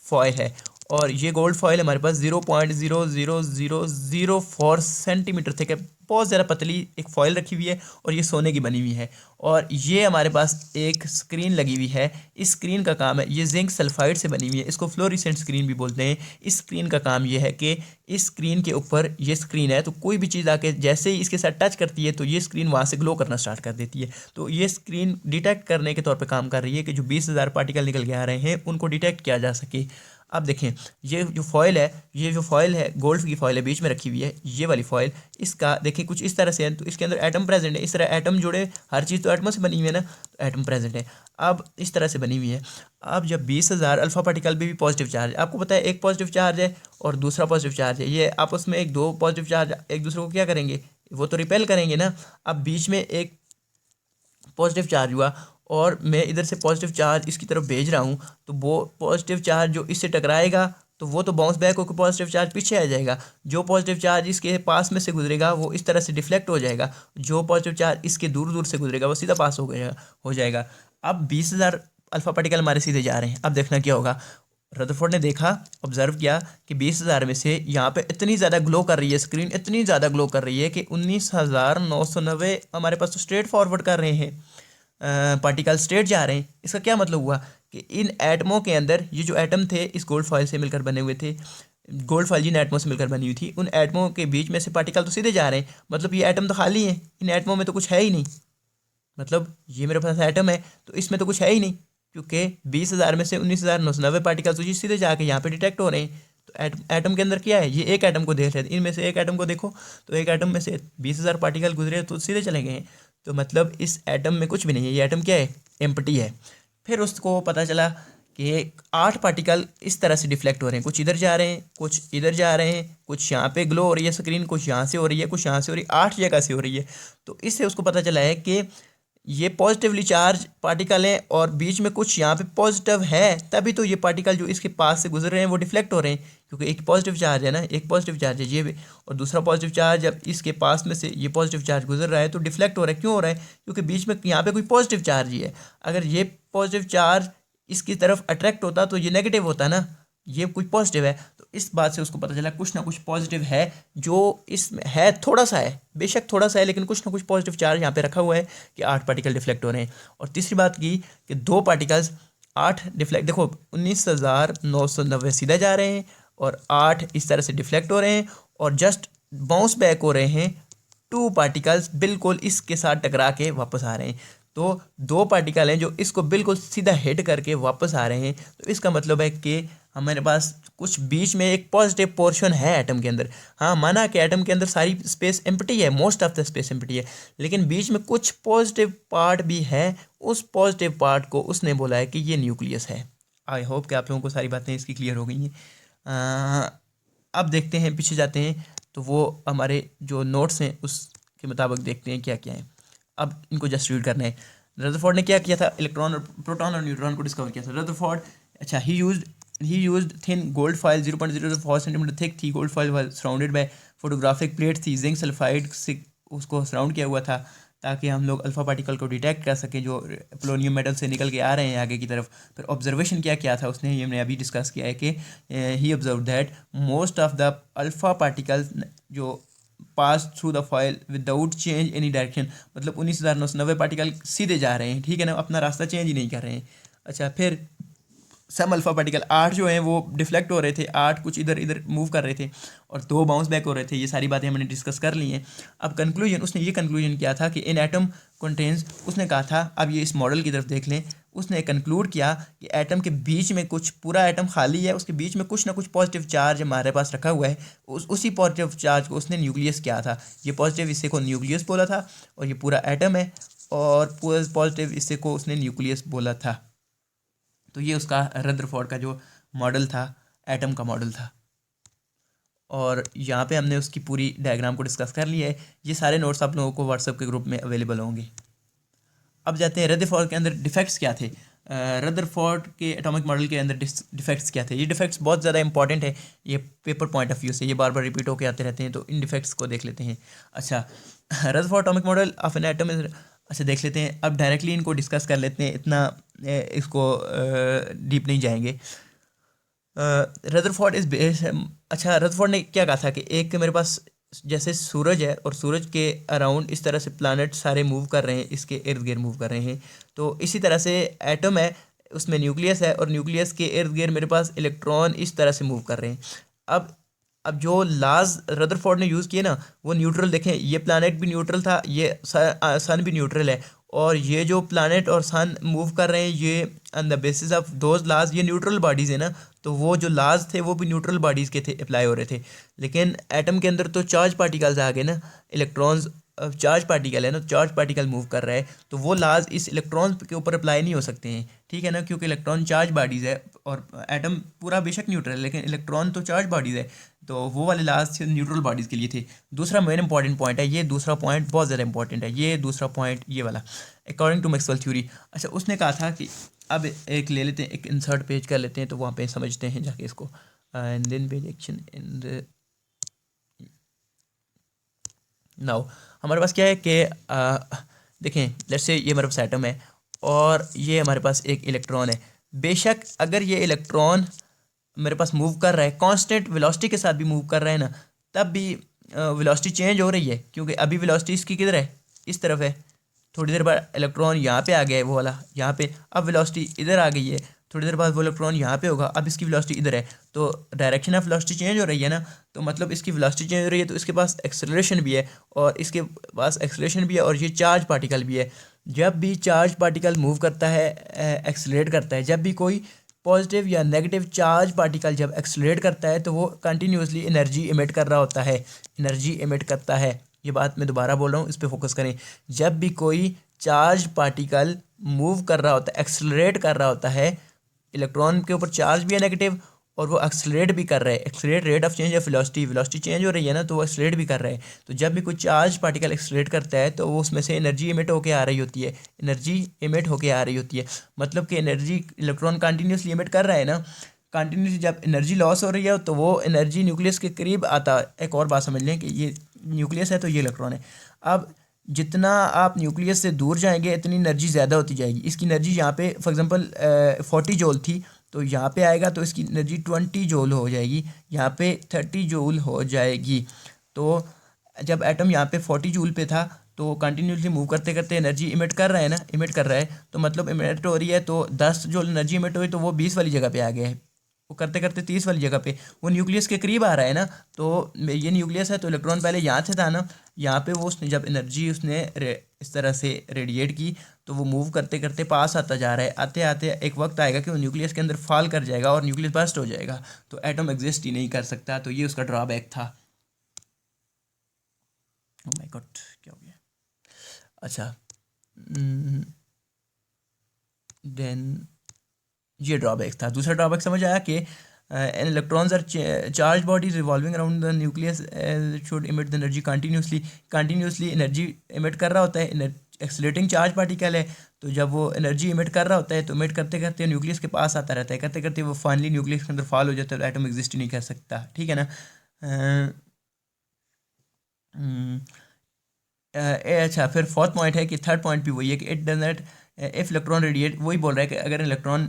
फॉइल है। और ये गोल्ड फॉइल हमारे पास 0.00004 सेंटीमीटर तक है, बहुत ज़्यादा पतली एक फॉइल रखी हुई है और ये सोने की बनी हुई है। और ये हमारे पास एक स्क्रीन लगी हुई है। इस स्क्रीन का काम है, ये जिंक सल्फाइड से बनी हुई है, इसको फ्लोरिसेंट स्क्रीन भी बोलते हैं। इस स्क्रीन का काम ये है कि इस स्क्रीन के ऊपर ये स्क्रीन है, तो कोई भी चीज़ आके जैसे ही इसके साथ टच करती है तो ये स्क्रीन वहाँ से ग्लो करना स्टार्ट कर देती है। तो ये स्क्रीन डिटेक्ट करने के तौर पे काम कर रही है कि जो 20,000 पार्टिकल निकल के आ रहे हैं उनको डिटेक्ट किया जा सके। अब देखें, ये जो फॉइल है गोल्ड की फॉइल है, बीच में रखी हुई है ये वाली फॉइल। इसका देखिए कुछ इस तरह से है, तो इसके अंदर एटम प्रेजेंट है। इस तरह एटम जुड़े, हर चीज़ तो एटमों से बनी हुई है ना, तो एटम प्रेजेंट है। अब इस तरह से बनी हुई है। अब जब 20,000 अल्फ़ा पार्टिकल भी पॉजिटिव चार्ज, आपको पता है एक पॉजिटिव चार्ज है और दूसरा पॉजिटिव चार्ज है, ये आपस में एक दो पॉजिटिव चार्ज एक दूसरे को क्या करेंगे, वो तो रिपेल करेंगे ना। अब बीच में एक पॉजिटिव चार्ज हुआ और मैं इधर से पॉजिटिव चार्ज इसकी तरफ भेज रहा हूँ, तो वो पॉजिटिव चार्ज जो इससे टकराएगा तो वो तो बाउंस बैक होकर पॉजिटिव चार्ज पीछे आ जाएगा। जो पॉजिटिव चार्ज इसके पास में से गुजरेगा वो इस तरह से डिफ्लेक्ट हो जाएगा। जो पॉजिटिव चार्ज इसके दूर दूर से गुजरेगा वो सीधा पास हो जाएगा। अब 20,000 अल्फ़ा पार्टिकल हमारे सीधे जा रहे हैं। अब देखना क्या होगा। रदरफोर्ड ने देखा, ऑब्जर्व किया कि 20,000 में से यहाँ पे इतनी ज़्यादा ग्लो कर रही है स्क्रीन, इतनी ज़्यादा ग्लो कर रही है कि 19,990 हमारे पास तो स्ट्रेट फॉरवर्ड कर रहे हैं, पार्टिकल स्ट्रेट जा रहे हैं। इसका क्या मतलब हुआ कि इन एटमों के अंदर ये जो एटम थे इस गोल्ड फॉइल से मिलकर बने हुए थे, गोल्ड फॉइल जिन एटमों से मिलकर बनी हुई थी, उन एटमों के बीच में से पार्टिकल तो सीधे जा रहे हैं। मतलब ये एटम तो खाली है, इन एटमों में तो कुछ है ही नहीं। मतलब ये मेरे पास एटम है तो इसमें तो कुछ है ही नहीं, क्योंकि 20,000 में से 19,990 पार्टिकल तो सीधे जाके यहाँ पे डिटेक्ट हो रहे हैं। तो एटम के अंदर क्या है, ये एक एटम को देख रहे थे, इनमें से एक एटम को देखो, तो एक एटम में से 20,000 पार्टिकल गुजरे तो सीधे चले गए हैं। तो मतलब इस एटम में कुछ भी नहीं है, ये एटम क्या है, एम्प्टी है। फिर उसको पता चला कि 8 पार्टिकल इस तरह से डिफ्लेक्ट हो रहे हैं, कुछ इधर जा रहे हैं, कुछ इधर जा रहे हैं, कुछ यहाँ पे ग्लो हो रही है स्क्रीन, कुछ यहाँ से हो रही है, कुछ यहाँ से हो रही है, 8 जगह से हो रही है। तो इससे उसको पता चला है कि ये पॉजिटिवली चार्ज पार्टिकल हैं और बीच में कुछ यहाँ पे पॉजिटिव है, तभी तो ये पार्टिकल जो इसके पास से गुजर रहे हैं वो डिफ्लेक्ट हो रहे हैं, क्योंकि एक पॉजिटिव चार्ज है ना, एक पॉजिटिव चार्ज है ये भी, और दूसरा पॉजिटिव चार्ज जब इसके पास में से ये पॉजिटिव चार्ज गुजर रहा है तो डिफ्लेक्ट हो रहा है। क्यों हो रहा है? क्योंकि बीच में यहाँ पे कोई पॉजिटिव चार्ज ही है। अगर ये पॉजिटिव चार्ज इसकी तरफ अट्रैक्ट होता तो ये नेगेटिव होता ना, ये कुछ पॉजिटिव है। तो इस बात से उसको पता चला कुछ ना कुछ पॉजिटिव है जो इसमें है, थोड़ा सा है, बेशक थोड़ा सा है, लेकिन कुछ ना कुछ पॉजिटिव चार्ज यहाँ पे रखा हुआ है कि 8 पार्टिकल डिफ्लेक्ट हो रहे हैं। और तीसरी बात की कि 2 पार्टिकल्स 8 डिफ्लेक्ट, देखो 19,990 सीधा जा रहे हैं और 8 इस तरह से डिफ्लेक्ट हो रहे हैं और जस्ट बाउंस बैक हो रहे हैं 2 पार्टिकल्स बिल्कुल इसके साथ टकरा के वापस आ रहे हैं। तो 2 पार्टिकल हैं जो इसको बिल्कुल सीधा हिट करके वापस आ रहे हैं। तो इसका मतलब है कि हमारे पास कुछ बीच में एक पॉजिटिव पोर्शन है एटम के अंदर। हाँ, माना कि एटम के अंदर सारी स्पेस एम्प्टी है, most of the space empty है, लेकिन बीच में कुछ पॉजिटिव पार्ट भी है। उस पॉजिटिव पार्ट को उसने बोला है कि ये न्यूक्लियस है। आई होप कि आप लोगों को सारी बातें इसकी क्लियर हो गई हैं। अब देखते हैं, पीछे जाते हैं तो वो हमारे जो नोट्स हैं उसके मुताबिक देखते हैं क्या क्या है। अब इनको जस्ट रीड करना है। रदरफोर्ड ने क्या किया था? इलेक्ट्रॉन और प्रोटॉन और न्यूट्रॉन को डिस्कवर किया था। रदरफोर्ड, अच्छा, he used thin gold foil 0.004 cm thick थी gold foil was surrounded by photographic plate थी जिंक सल्फाइड से उसको सराउंड किया हुआ था ताकि हम लोग अल्फ़ा पार्टिकल को डिटेक्ट कर सकें जो पोलोनियम मेटल से निकल के आ रहे हैं आगे की तरफ। फिर ऑब्जर्वेशन क्या किया था उसने, ये हमने अभी डिस्कस किया है कि he observe that most of the alpha particles जो pass through the foil without change any direction, मतलब 19,990 पार्टिकल सीधे जा रहे हैं, ठीक है ना, अपना रास्ता चेंज ही नहीं कर रहे हैं। अच्छा, फिर सम अल्फ़ा पार्टिकल 8 जो हैं वो डिफ्लेक्ट हो रहे थे, 8 कुछ इधर इधर मूव कर रहे थे और 2 बाउंस बैक हो रहे थे। ये सारी बातें हमने डिस्कस कर ली हैं। अब कंक्लूजन, उसने ये कंक्लूजन किया था कि इन एटम कंटेन्स, उसने कहा था, अब ये इस मॉडल की तरफ देख लें, उसने कंक्लूड किया कि एटम के बीच में कुछ, पूरा एटम खाली है, उसके बीच में कुछ ना कुछ पॉजिटिव चार्ज हमारे पास रखा हुआ है। उसी पॉजिटिव चार्ज को उसने न्यूक्लियस किया था। ये पॉजिटिव हिस्से को न्यूक्लियस बोला था और ये पूरा एटम है, और पॉजिटिव हिस्से को उसने न्यूक्लियस बोला था। तो ये उसका रदरफोर्ड का जो मॉडल था, एटम का मॉडल था। और यहाँ पे हमने उसकी पूरी डायग्राम को डिस्कस कर लिया है। ये सारे नोट्स आप लोगों को व्हाट्सएप के ग्रुप में अवेलेबल होंगे। अब जाते हैं रदरफोर्ड के अंदर डिफेक्ट्स क्या थे। रदरफोर्ड के एटॉमिक मॉडल के अंदर डिफेक्ट्स क्या थे। ये डिफेक्ट्स बहुत ज़्यादा इंपॉर्टेंट है, ये पेपर पॉइंट ऑफ व्यू से ये बार बार रिपीट होकर आते रहते हैं, तो इन डिफेक्ट्स को देख लेते हैं। अच्छा, Rutherford atomic model of an atom, अच्छा देख लेते हैं। अब डायरेक्टली इनको डिस्कस कर लेते हैं, इतना इसको डीप नहीं जाएंगे। रदरफोर्ड इज बेस्ड, अच्छा, रदरफोर्ड ने क्या कहा था कि एक मेरे पास जैसे सूरज है और सूरज के अराउंड इस तरह से प्लानट सारे मूव कर रहे हैं, इसके इर्द गिर्द मूव कर रहे हैं, तो इसी तरह से एटम है, उसमें न्यूक्लियस है और न्यूक्लियस के इर्द गिर्द मेरे पास इलेक्ट्रॉन इस तरह से मूव कर रहे हैं। अब जो लाज रदरफोर्ड ने यूज़ किए ना, वो न्यूट्रल, देखें ये प्लानट भी न्यूट्रल था, ये सन भी न्यूट्रल है, और ये जो प्लानट और सन मूव कर रहे हैं ये on the basis of those लाज, ये न्यूट्रल बॉडीज़ है ना, तो वो जो लाज थे वो भी न्यूट्रल बॉडीज़ के थे, अप्लाई हो रहे थे। लेकिन एटम के अंदर तो चार्ज पार्टिकल्स आ गए ना, इलेक्ट्रॉन्स, चार्ज पार्टिकल है ना, चार्ज पार्टिकल मूव कर रहा है, तो वो लाज इस इलेक्ट्रॉन के ऊपर अप्लाई नहीं हो सकते हैं, ठीक है ना, क्योंकि इलेक्ट्रॉन चार्ज बॉडीज़ है और एटम पूरा बेशक न्यूट्रल है, लेकिन इलेक्ट्रॉन तो चार्ज बॉडीज़ है, तो वो वाले लाज न्यूट्रल बॉडीज़ के लिए थे। दूसरा मेन इंपॉर्टेंट पॉइंट है, ये दूसरा पॉइंट बहुत ज़्यादा इंपॉर्टेंट है, ये दूसरा पॉइंट ये वाला, अकॉर्डिंग टू मैक्सवेल थ्योरी। अच्छा, उसने कहा था कि अब एक ले लेते हैं, एक इंसर्ट पेज कर लेते हैं, तो वहाँ पे समझते हैं जाके इसको, and then page action in now. हमारे पास क्या है कि देखें, लेट्स से ये हमारे पास एटम है और ये हमारे पास एक इलेक्ट्रॉन है। बेशक अगर ये इलेक्ट्रॉन मेरे पास मूव कर रहा है, कांस्टेंट वेलोसिटी के साथ भी मूव कर रहा है ना, तब भी वेलोसिटी चेंज हो रही है, क्योंकि अभी वेलोसिटी इसकी किधर है, इस तरफ है, थोड़ी देर बाद इलेक्ट्रॉन यहाँ पे आ गया है, वो वाला यहाँ पे, अब वेलोसिटी इधर आ गई है, थोड़ी देर बाद वो इलेक्ट्रॉन यहाँ पे होगा, अब इसकी वेलोसिटी इधर है, तो डायरेक्शन ऑफ वेलोसिटी चेंज हो रही है ना, तो मतलब इसकी वेलोसिटी चेंज हो रही है, तो इसके पास एक्सेलरेशन भी है, और इसके पास एक्सेलरेशन भी है, और ये चार्ज पार्टिकल भी है। जब भी चार्ज पार्टिकल मूव करता है, एक्सेलरेट करता है, जब भी कोई पॉजिटिव या नेगेटिव चार्ज पार्टिकल जब एक्सेलरेट करता है तो वो कंटिन्यूसली एनर्जी इमिट कर रहा होता है, एनर्जी इमिट करता है। ये बात मैं दोबारा बोल रहा हूँ, इस पर फोकस करें। जब भी कोई चार्ज पार्टिकल मूव कर रहा होता है, एक्सेलरेट कर रहा होता है, इलेक्ट्रॉन के ऊपर चार्ज भी है नेगेटिव, और वो एक्सलरेट भी कर रहा है। Accelerate rate of change of velocity change हो रही है ना, तो वो एक्सलरेट भी कर रहा है। तो जब भी कोई चार्ज पार्टिकल एक्सलरेट करता है तो वो उसमें से एनर्जी इमिट होके आ रही होती है, एनर्जी इमिट होके आ रही होती है। मतलब कि एनर्जी इलेक्ट्रॉन कंटिन्यूसली इमिट कर रहा है ना, कंटिन्यूसली जब एनर्जी लॉस हो रही है तो वो एनर्जी न्यूक्लियस के करीब आता है। एक और बात समझ लें कि ये न्यूक्लियस है तो ये इलेक्ट्रॉन है। अब जितना आप न्यूक्लियस से दूर जाएंगे इतनी एनर्जी ज़्यादा होती जाएगी। इसकी एनर्जी यहाँ पे फॉर एग्जांपल 40 जूल थी, तो यहाँ पे आएगा तो इसकी एनर्जी 20 जूल हो जाएगी, यहाँ पे 30 जूल हो जाएगी। तो जब एटम यहाँ पे 40 जूल पे था तो कंटिन्यूसली मूव करते करते एनर्जी इमिट कर रहा है ना, इमिट कर रहा है, तो मतलब इमिट हो रही है, तो 10 जूल एनर्जी इमिट हुई तो वो 20 वाली जगह पे आ गया है, वो करते करते 30 वाली जगह पे वो न्यूक्लियस के करीब आ रहा है ना। तो ये न्यूक्लियस है तो इलेक्ट्रॉन पहले यहाँ से था ना, यहाँ पे वो उसने जब एनर्जी उसने इस तरह से रेडिएट की तो वो मूव करते करते पास आता जा रहा है। आते आते एक वक्त आएगा कि वो न्यूक्लियस के अंदर फॉल कर जाएगा और न्यूक्लियस बर्स्ट हो जाएगा, तो एटम एग्जिस्ट ही नहीं कर सकता। तो ये उसका ड्रॉबैक था। ओह माय गॉड, क्या हो गया? अच्छा, देन ये ड्रॉबैक था। दूसरा ड्रॉबैक समझ आया कि an electrons are charge bodies revolving around the nucleus should emit the energy continuously energy emit कर रहा होता है। एक्सीलरेटिंग चार्ज पार्टिकल है, तो जब वो एनर्जी इमिट कर रहा होता है तो इमिट करते करते न्यूक्लियस के पास आता रहता है, करते करते वो फाइनली न्यूक्लियस के अंदर फॉल हो जाता है, तो एटम एग्जिस्ट ही नहीं कर सकता। ठीक है ना? अच्छा, फिर फोर्थ पॉइंट है कि थर्ड पॉइंट भी वही है कि it does not if electron radiate, वही बोल रहा है कि अगर इलेक्ट्रॉन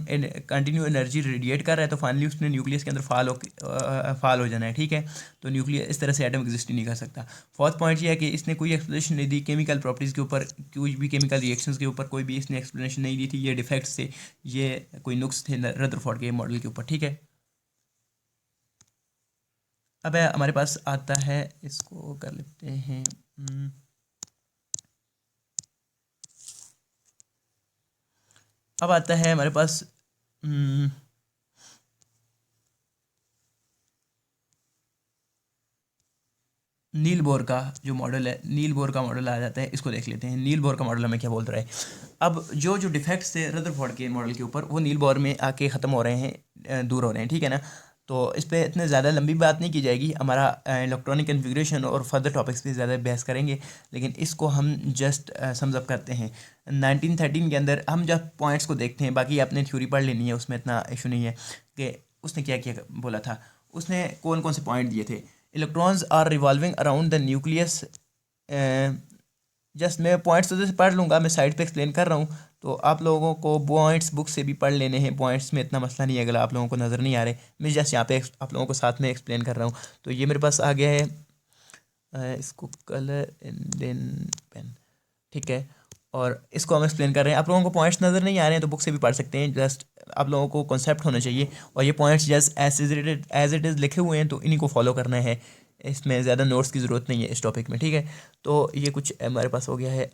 कंटिन्यू एनर्जी रेडिएट कर रहा है तो फाइनली उसने न्यूक्लियस के अंदर फाल हो जाना है। ठीक है, तो न्यूक्लियस इस तरह से एटम एग्जिस्ट ही नहीं कर सकता। फोर्थ पॉइंट ये है कि इसने कोई एक्सप्लेनेशन नहीं दी केमिकल प्रॉपर्टीज़ के ऊपर, कोई भी केमिकल रिएक्शंस के ऊपर कोई भी इसने एक्सप्लेनेशन नहीं दी थी। ये डिफेक्ट्स थे, ये कोई नुक्स थे रदरफोर्ड के मॉडल के ऊपर। ठीक है, अब हमारे पास आता है, इसको कर लेते हैं। अब आता है हमारे पास नील बोर का जो मॉडल है, नील बोर का मॉडल आ जाता है। इसको देख लेते हैं, नील बोर का मॉडल हमें क्या बोल रहा है। अब जो जो डिफेक्ट्स थे रदरफोर्ड के मॉडल के ऊपर वो नील बोर में आके ख़त्म हो रहे हैं, दूर हो रहे हैं। ठीक है ना? तो इस पर इतने ज़्यादा लंबी बात नहीं की जाएगी, हमारा इलेक्ट्रॉनिक कन्फिग्रेशन और फर्दर टॉपिक्स पे ज़्यादा बहस करेंगे, लेकिन इसको हम जस्ट समझअप करते हैं। 1913 के अंदर हम जब पॉइंट्स को देखते हैं, बाकी आपने थ्योरी पढ़ लेनी है, उसमें इतना इशू नहीं है कि उसने क्या क्या बोला था। उसने कौन कौन से पॉइंट दिए थे। Electrons are revolving around the nucleus, just मैं पॉइंट्स तो जैसे पढ़ लूँगा, मैं साइड पे एक्सप्लेन कर रहा हूँ, तो आप लोगों को पॉइंट्स बुक से भी पढ़ लेने हैं। पॉइंट्स में इतना मसला नहीं है, अगर आप लोगों को नज़र नहीं आ रहे, मैं जस्ट यहाँ पे आप लोगों को साथ में एक्सप्लेन कर रहा हूँ। तो ये मेरे पास आ गया है, इसको कलर एंड देन पेन। ठीक है, और इसको हम एक्सप्लेन कर रहे हैं। आप लोगों को पॉइंट्स नज़र नहीं आ रहे हैं तो बुक से भी पढ़ सकते हैं, जस्ट आप लोगों को कॉन्सेप्ट होना चाहिए। और ये points just as it is लिखे हुए हैं, तो इन्हीं को फॉलो करना है, इसमें ज़्यादा नोट्स की ज़रूरत नहीं है इस टॉपिक में। ठीक है, तो ये कुछ हमारे पास हो गया है,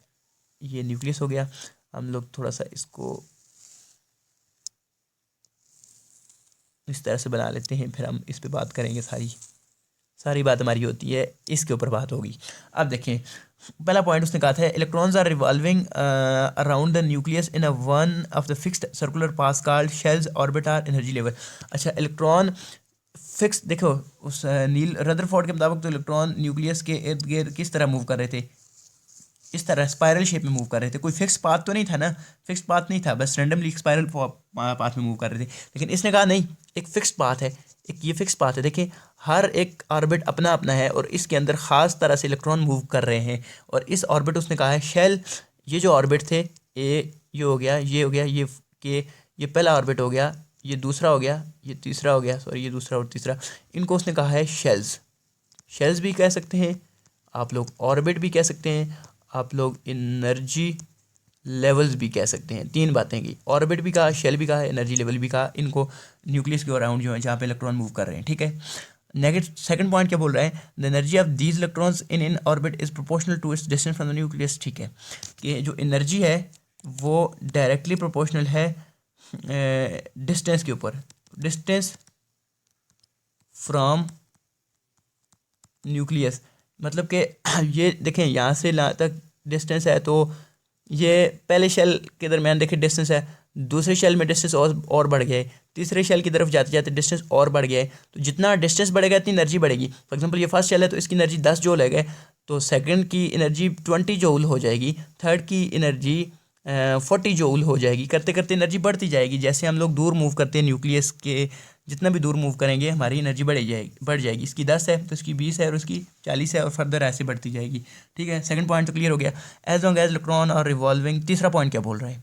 ये न्यूक्लियस हो गया। हम लोग थोड़ा सा इसको इस तरह से बना लेते हैं, फिर हम इस पे बात करेंगे। सारी बात हमारी होती है, इसके ऊपर बात होगी। अब देखें, पहला पॉइंट उसने कहा था electrons are revolving around the nucleus in a one of the fixed circular path called shells orbit or energy level. अच्छा, इलेक्ट्रॉन फिक्स, देखो उस नील रदरफोर्ड के मुताबिक तो इलेक्ट्रॉन न्यूक्लियस के इर्द गिर्द किस तरह मूव कर रहे थे, इस तरह स्पायरल शेप में मूव कर रहे थे। कोई फिक्स पाथ तो नहीं था ना, फिक्स पाथ नहीं था, बस रैंडमली स्पायरल पाथ में मूव कर रहे थे। लेकिन इसने कहा नहीं, एक फिक्स पाथ है, एक ये फिक्स पाथ है। देखिए, हर एक ऑर्बिट अपना अपना है और इसके अंदर ख़ास तरह से इलेक्ट्रॉन मूव कर रहे हैं। और इस ऑर्बिट उसने कहा है शेल, ये जो ऑर्बिट थे, ये हो गया, ये हो गया, ये पहला ऑर्बिट हो गया, ये दूसरा हो गया, ये तीसरा हो गया, सॉरी ये दूसरा और तीसरा, इनको उसने कहा है शेल्स। शेल्स भी कह सकते हैं आप लोग, ऑर्बिट भी कह सकते हैं आप लोग, एनर्जी लेवल्स भी कह सकते हैं। तीन बातें की, ऑर्बिट भी कहा, शेल भी कहा, एनर्जी लेवल भी कहा। इनको न्यूक्लियस के अराउंड जो है जहाँ पे इलेक्ट्रॉन मूव कर रहे हैं। ठीक है, नेगेटिव सेकंड पॉइंट क्या बोल रहा है, the energy of these electrons in orbit is proportional to its distance from the nucleus. ठीक है, कि जो एनर्जी है वो डायरेक्टली प्रोपोर्शनल है डिस्टेंस के ऊपर, डिस्टेंस फ्रॉम न्यूक्लियस। मतलब कि ये देखें, यहाँ से तक डिस्टेंस है, तो ये पहले शेल के दरमियान देखिए डिस्टेंस है, दूसरे शेल में डिस्टेंस और बढ़ गया है, तीसरे शेल की तरफ जाते जाते डिस्टेंस और बढ़ गया है। तो जितना डिस्टेंस बढ़ेगा इतनी एनर्जी बढ़ेगी। फॉर एग्जांपल ये फर्स्ट शेल है तो इसकी एनर्जी 10 जूल है, तो सेकंड की एनर्जी 20 जूल हो जाएगी, थर्ड की एनर्जी 40 जूल हो जाएगी। करते करते एनर्जी बढ़ती जाएगी। जैसे हम लोग दूर मूव करते हैं न्यूक्लियस के, जितना भी दूर मूव करेंगे हमारी एनर्जी बढ़ जाएगी। इसकी 10 है तो इसकी 20 है और उसकी 40 है और फर्दर ऐसे बढ़ती जाएगी। ठीक है, सेकंड पॉइंट तो क्लियर हो गया। एज लॉन्ग एज इलेक्ट्रॉन और रिवॉल्विंग। तीसरा पॉइंट क्या बोल रहा है,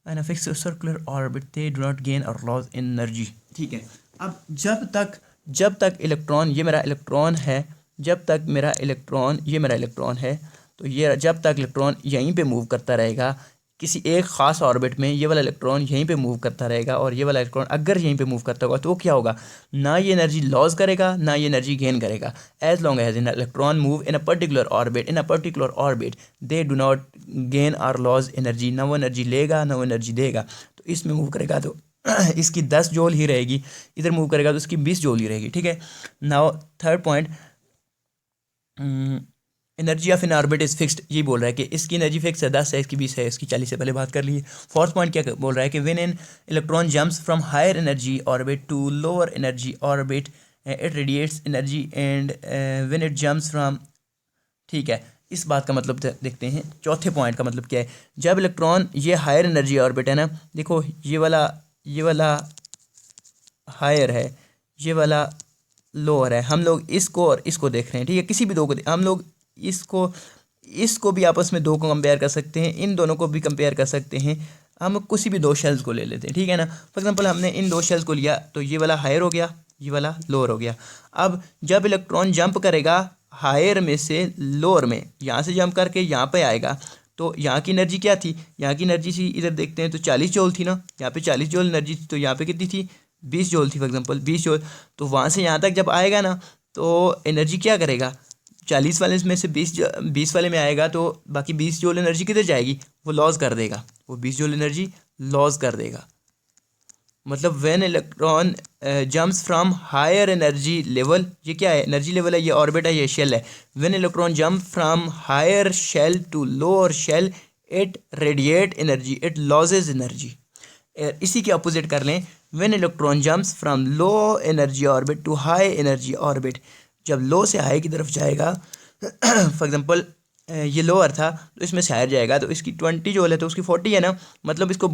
an fix circular orbit they do not gain और लॉस एनर्जी। ठीक है, अब जब तक इलेक्ट्रॉन, ये मेरा इलेक्ट्रॉन है, जब तक मेरा इलेक्ट्रॉन, ये मेरा इलेक्ट्रॉन है, तो ये जब तक इलेक्ट्रॉन यहीं पे मूव करता रहेगा किसी एक ख़ास ऑर्बिट में, ये वाला इलेक्ट्रॉन यहीं पे मूव करता रहेगा और ये वाला इलेक्ट्रॉन अगर यहीं पे मूव करता होगा तो वो क्या होगा, ना ये एनर्जी लॉस करेगा ना ये एनर्जी गेन करेगा। As long as an electron move in a particular orbit they do not gain और लॉस एनर्जी। ना वो एनर्जी लेगा ना वो एनर्जी देगा। तो इसमें मूव करेगा तो इसकी 10 जूल ही रहेगी, इधर मूव करेगा तो इसकी 20 जूल ही रहेगी। ठीक है, now third point, energy of in orbit is fixed. ये बोल रहा है कि इसकी एनर्जी फिक्स है, 10 है, इसकी 20 है, इसकी 40 है, पहले बात कर ली। फोर्थ पॉइंट क्या बोल रहा है कि when an electron jumps from higher energy orbit to lower energy orbit it radiates energy and when it jumps from. ठीक है, इस बात का मतलब देखते हैं। चौथे पॉइंट का मतलब क्या है, जब इलेक्ट्रॉन, ये हायर एनर्जी ऑर्बिट है ना, देखो ये वाला हायर है, ये वाला लोअर है। हम लोग इसको और इसको देख रहे हैं। ठीक है, किसी भी दो को हम लोग इसको इसको भी आपस में दो को कंपेयर कर सकते हैं, इन दोनों को भी कंपेयर कर सकते हैं। हम किसी भी दो शेल्स को ले लेते हैं। ठीक है ना, फॉर एग्जांपल हमने इन दो शेल्स को लिया तो ये वाला हायर हो गया, ये वाला लोअर हो गया। अब जब इलेक्ट्रॉन जंप करेगा हायर में से लोअर में, यहाँ से जंप करके यहाँ पे आएगा, तो यहाँ की एनर्जी क्या थी, यहाँ की एनर्जी थी, इधर देखते हैं तो 40 जूल थी ना, यहाँ पे 40 जूल एनर्जी थी, तो यहाँ पे कितनी थी, 20 जूल थी। फॉर एग्जांपल 20 जूल, तो वहाँ से यहाँ तक जब आएगा ना तो एनर्जी क्या करेगा, 40 वाले में से 20 वाले में आएगा तो बाकी 20 जूल एनर्जी किधर जाएगी, वो लॉस कर देगा, वो 20 जूल एनर्जी लॉस कर देगा। मतलब when electron jumps from higher energy level, ये क्या है, एनर्जी लेवल है, ये ऑर्बिट है, ये शेल है। When electron jump from higher shell to lower shell it radiate energy, it loses energy. इसी के अपोजिट कर लें, when electron jumps from low energy orbit to high energy orbit, जब लो से हाई की तरफ जाएगा फॉर एग्जांपल ये लोअर था तो इसमें से हायर जाएगा तो इसकी 20 जूल है तो उसकी 40 है ना, मतलब इसको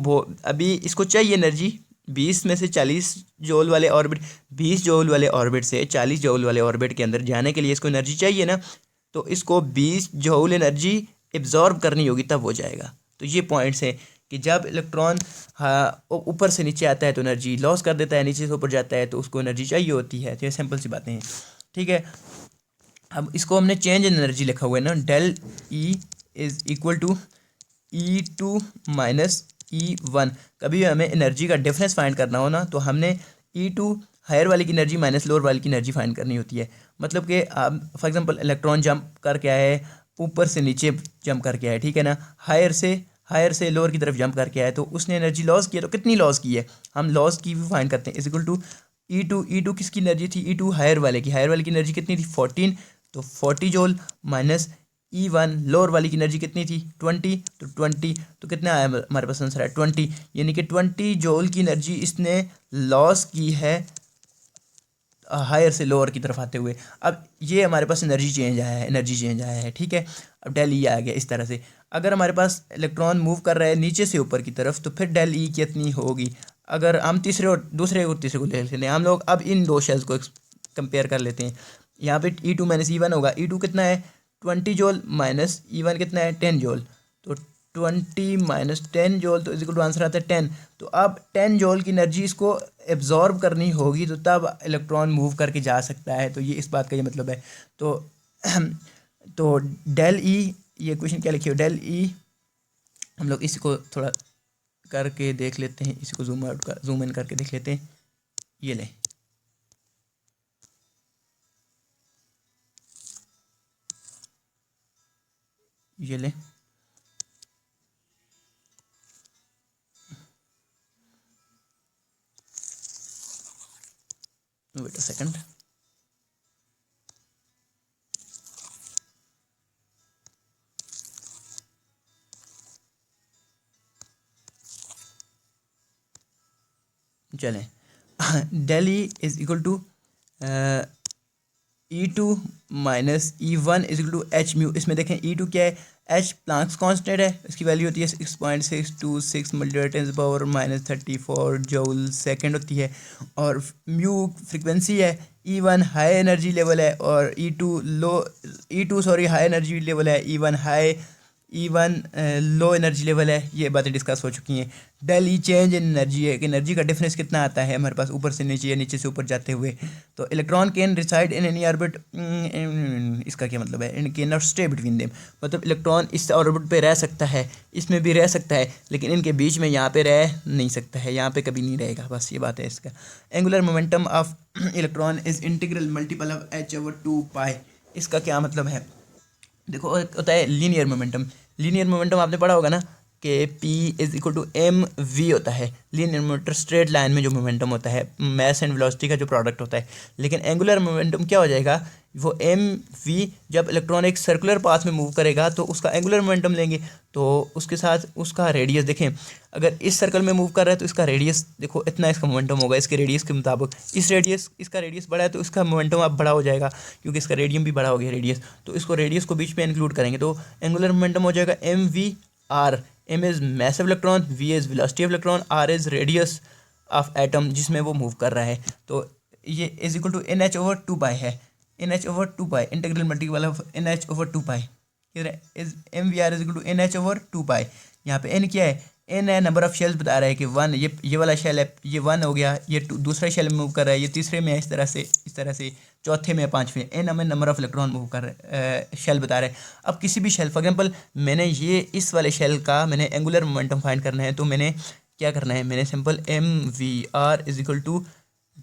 अभी इसको चाहिए एनर्जी 20 में से 40 जूल वाले ऑर्बिट, 20 जूल वाले ऑर्बिट से 40 जूल वाले ऑर्बिट के अंदर जाने के लिए इसको एनर्जी चाहिए ना, तो इसको 20 जूल एनर्जी एब्जॉर्ब करनी होगी तब हो जाएगा। तो ये पॉइंट्स हैं कि जब इलेक्ट्रॉन ऊपर से नीचे आता है तो एनर्जी लॉस कर देता है, नीचे से ऊपर जाता है तो उसको एनर्जी चाहिए होती है। तो ये सिंपल सी बातें हैं। ठीक है, अब इसको हमने चेंज इन एनर्जी लिखा हुआ है ना, del E is equal to E2 minus E1। कभी भी हमें एनर्जी का डिफरेंस फाइंड करना हो ना तो हमने E2 हायर वाले की एनर्जी माइनस लोअर वाले की एनर्जी फाइंड करनी होती है। मतलब कि आप फॉर एग्जांपल इलेक्ट्रॉन जंप करके आए, ऊपर से नीचे जंप करके आए, ठीक है ना, हायर से लोअर की तरफ जंप करके आए तो उसने एनर्जी लॉस किया, तो कितनी लॉस की है, हम लॉस की भी फाइंड करते हैं। Is equal to E two किसकी एनर्जी थी, E2 हायर वाले की एनर्जी कितनी थी 14, तो 40 जूल माइनस E1 लोअर वाली की एनर्जी कितनी थी 20, तो 20 तो कितना आया हमारे पास आंसर है 20, यानी कि 20 जूल की एनर्जी इसने लॉस की है हायर से लोअर की तरफ आते हुए। अब ये हमारे पास एनर्जी चेंज आया है। ठीक है, अब डेल ई आ गया इस तरह से। अगर हमारे पास इलेक्ट्रॉन मूव कर रहा है नीचे से ऊपर की तरफ तो फिर डेल ई कितनी होगी। अगर हम दूसरे और तीसरे को ले लेते हैं, हम लोग अब इन दो शेल्स को कंपेयर कर लेते हैं। यहाँ पे E2 माइनस E1 होगा, E2 कितना है 20 जूल माइनस E1 कितना है 10 जूल, तो 20 माइनस 10 जूल तो इक्वल टू आंसर आता है 10। तो अब 10 जूल की एनर्जी इसको एब्जॉर्ब करनी होगी तो तब इलेक्ट्रॉन मूव करके जा सकता है। तो ये इस बात का ये मतलब है। तो तो डेल ई, ये क्वेश्चन क्या लिखी हो, डेल ई, हम लोग इसको थोड़ा करके देख लेते हैं, इसको जूम इन करके देख लेते हैं। ये लें, ये लें, वेट अ सेकंड, चलें del E is equal to E2 minus E1 is equal to h mu. इसमें देखें E2 क्या है, एच प्लांक्स कांस्टेंट है, इसकी वैल्यू होती है 6.626 मल्टीप्लाई पावर -34 जूल सेकंड होती है, और म्यू फ्रिक्वेंसी है, E1 हाई एनर्जी लेवल है और E2 sorry high energy level है, E1 लो एनर्जी लेवल है। ये बातें डिस्कस हो चुकी हैं। Del E change in energy है कि एनर्जी का डिफरेंस कितना आता है हमारे पास ऊपर से नीचे या नीचे से ऊपर जाते हुए। तो electron can reside in any orbit, इसका क्या मतलब है, इन can not stay between them, मतलब इलेक्ट्रॉन इस ऑर्बिट पे रह सकता है, इसमें भी रह सकता है, लेकिन इनके बीच में यहाँ पे रह नहीं सकता है, यहाँ पे कभी नहीं रहेगा। बस ये बात है इसका। Angular momentum of electron is integral multiple of h/2π। इसका क्या मतलब है, देखो एक होता है लीनियर मोमेंटम। लीनियर मोमेंटम आपने पढ़ा होगा ना कि P is equal to mv होता है। लीनियर मोमेंटम स्ट्रेट लाइन में जो मोमेंटम होता है, मास एंड वेलोसिटी का जो प्रोडक्ट होता है। लेकिन एंगुलर मोमेंटम क्या हो जाएगा, वो mv जब इलेक्ट्रॉन एक सर्कुलर पाथ में मूव करेगा तो उसका एंगुलर मोमेंटम लेंगे, तो उसके साथ उसका रेडियस देखें, अगर इस सर्कल में मूव कर रहा है तो इसका रेडियस देखो इतना इसका मोमेंटम होगा इसके रेडियस के मुताबिक। इसका रेडियस बड़ा है तो इसका मोमेंटम अब बड़ा हो जाएगा, क्योंकि इसका रेडियम भी बड़ा हो गया रेडियस, तो इसको रेडियस को बीच में इंक्लूड करेंगे तो एंगुलर मोमेंटम हो जाएगा mv/r। m is massive electron, v is velocity of electron, r is radius of atom जिसमें वो मूव कर रहा है। तो ये इज इक्वल टू NH/2π है। NH/2π integral multiple of NH/2π is mvr is equal to NH/2π। यहाँ पे n क्या है, n है नंबर ऑफ शेल्स बता रहा है कि 1, ये वाला शेल है, ये 1 हो गया, ये दूसरा शेल में मूव कर रहा है, ये तीसरे में है, इस तरह से चौथे में, पांचवें। n हमें नंबर ऑफ इलेक्ट्रॉन मूव कर शेल बता रहा है। अब किसी भी शेल फॉर एग्जाम्पल मैंने ये इस वाले शेल का मैंने एंगुलर मोमेंटम फाइंड करना है, तो मैंने क्या करना है, मैंने simple mvr is equal to,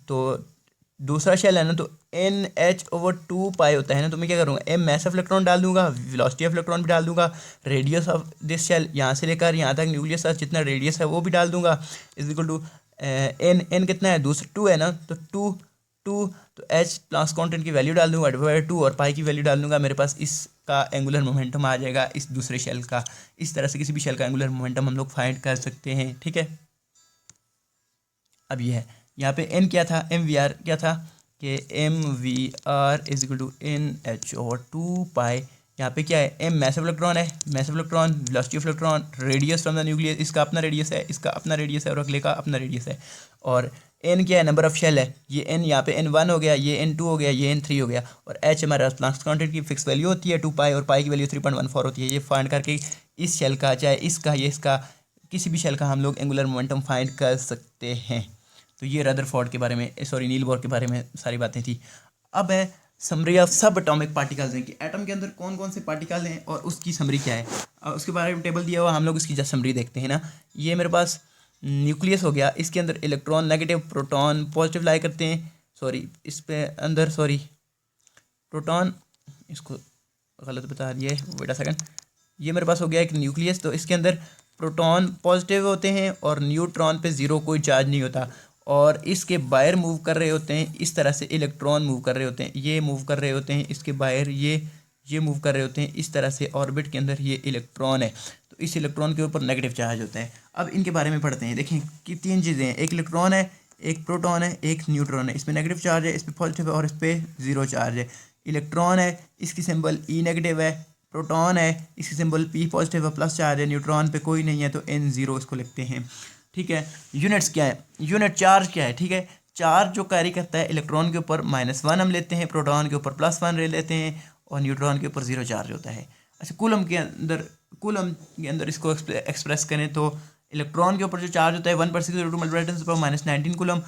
तो दूसरा शेल है ना, तो NH/2π होता है ना, तो मैं क्या करूँगा, m मैस ऑफ इलेक्ट्रॉन डाल दूंगा, वेलोसिटी ऑफ इलेक्ट्रॉन भी डाल दूंगा, रेडियस ऑफ दिस शेल यहाँ से लेकर यहाँ तक न्यूक्लियस का जितना रेडियस है वो भी डाल दूंगा, इज इक्वल टू n कितना है, दूसरा 2 है ना, तो 2 तो h प्लस कांस्टेंट की वैल्यू डाल दूंगा डिवाइड 2 और पाई की वैल्यू डाल दूंगा, मेरे पास इसका एंगुलर मोमेंटम आ जाएगा इस दूसरे शेल का। इस तरह से किसी भी शेल का एंगुलर मोमेंटम हम लोग फाइंड कर सकते हैं, ठीक है। अब ये है, यहाँ पे n क्या था, mvr क्या था कि mvr is equal to NH/2π। यहाँ पे क्या है, m मैसिव इलेक्ट्रॉन है, massive electron, velocity of electron, radius from the nucleus, इसका अपना रेडियस है, इसका अपना रेडियस है और अगले का अपना रेडियस है, और n क्या है, नंबर ऑफ शेल है, ये n यहाँ पे n1 हो गया, ये n2 हो गया, ये n3 हो गया, और h हमारे प्लस कांस्टेंट की फिक्स वैल्यू होती है 2π, और पाई की वैल्यू 3.14 होती है। ये फाइंड करके इस शेल का, चाहे इसका या इसका, किसी भी शेल का हम लोग एंगुलर मोमेंटम फाइंड कर सकते हैं। तो ये रदरफोर्ड के बारे में, सॉरी नील बोर के बारे में सारी बातें थी। अब है समरी ऑफ सब एटॉमिक पार्टिकल्स हैं कि एटम के अंदर कौन कौन से पार्टिकल हैं और उसकी समरी क्या है, और उसके बारे में टेबल दिया हुआ, हम लोग इसकी जस्ट समरी देखते हैं ना। ये मेरे पास न्यूक्लियस हो गया, इसके अंदर इलेक्ट्रॉन नेगेटिव, प्रोटॉन पॉजिटिव लाई करते हैं, सॉरी इस पे अंदर सॉरी प्रोटॉन, इसको गलत बता दिया है, वेट अ सेकंड। ये मेरे पास हो गया एक न्यूक्लियस, तो इसके अंदर प्रोटॉन पॉजिटिव होते हैं और न्यूट्रॉन पे ज़ीरो कोई चार्ज नहीं होता, और इसके बाहर मूव कर रहे होते हैं, इस तरह से इलेक्ट्रॉन मूव कर रहे होते हैं, ये मूव कर रहे होते हैं इसके बाहर, ये मूव कर रहे होते हैं इस तरह से ऑर्बिट के अंदर, ये इलेक्ट्रॉन है, तो इस इलेक्ट्रॉन के ऊपर नेगेटिव चार्ज होता है। अब इनके बारे में पढ़ते हैं, देखें कि 3 चीज़ें हैं, एक इलेक्ट्रॉन है, एक प्रोटॉन है, एक न्यूट्रॉन है, इसमें नेगेटिव चार्ज है, इस पर पॉजिटिव है और इस पर ज़ीरो चार्ज है। इलेक्ट्रॉन है, इसकी सिंबल E नेगेटिव है, प्रोटॉन है, इसकी सिंबल P पॉजिटिव है, प्लस चार्ज है, न्यूट्रॉन पे कोई नहीं है तो N0 इसको लिखते हैं, ठीक है। यूनिट्स क्या है, यूनिट चार्ज क्या है, ठीक है। चार्ज जो कैरी करता है इलेक्ट्रॉन के ऊपर -1 हम लेते हैं, प्रोटॉन के ऊपर +1 ले लेते हैं, और न्यूट्रॉन के ऊपर 0 चार्ज होता है। अच्छा, कूलम के अंदर इसको एक्सप्रेस करें तो इलेक्ट्रॉन के ऊपर जो चार्ज होता है 1/602 × 10⁻19 कूलम,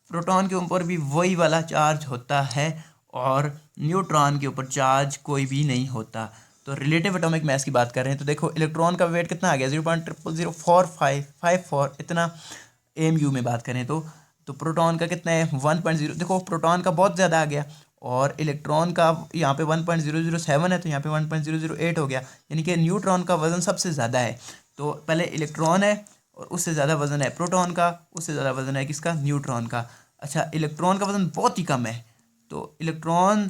प्रोटॉन के ऊपर भी वही वाला चार्ज होता है, और न्यूट्रॉन के ऊपर चार्ज कोई भी नहीं होता। तो रिलेटिव एटॉमिक मास की बात कर रहे हैं, तो देखो इलेक्ट्रॉन का वेट कितना आ गया, 0.004554 इतना AMU में बात करें तो प्रोटॉन का कितना है 1.0, देखो प्रोटॉन का बहुत ज़्यादा आ गया, और इलेक्ट्रॉन का यहाँ पे 1.007 है, तो यहाँ पे 1.008 हो गया, यानी कि न्यूट्रॉन का वज़न सबसे ज़्यादा है। तो पहले इलेक्ट्रॉन है और उससे ज़्यादा वज़न है प्रोटॉन का, उससे ज़्यादा वज़न है किसका, न्यूट्रॉन का। अच्छा, इलेक्ट्रॉन का वज़न बहुत ही कम है, तो इलेक्ट्रॉन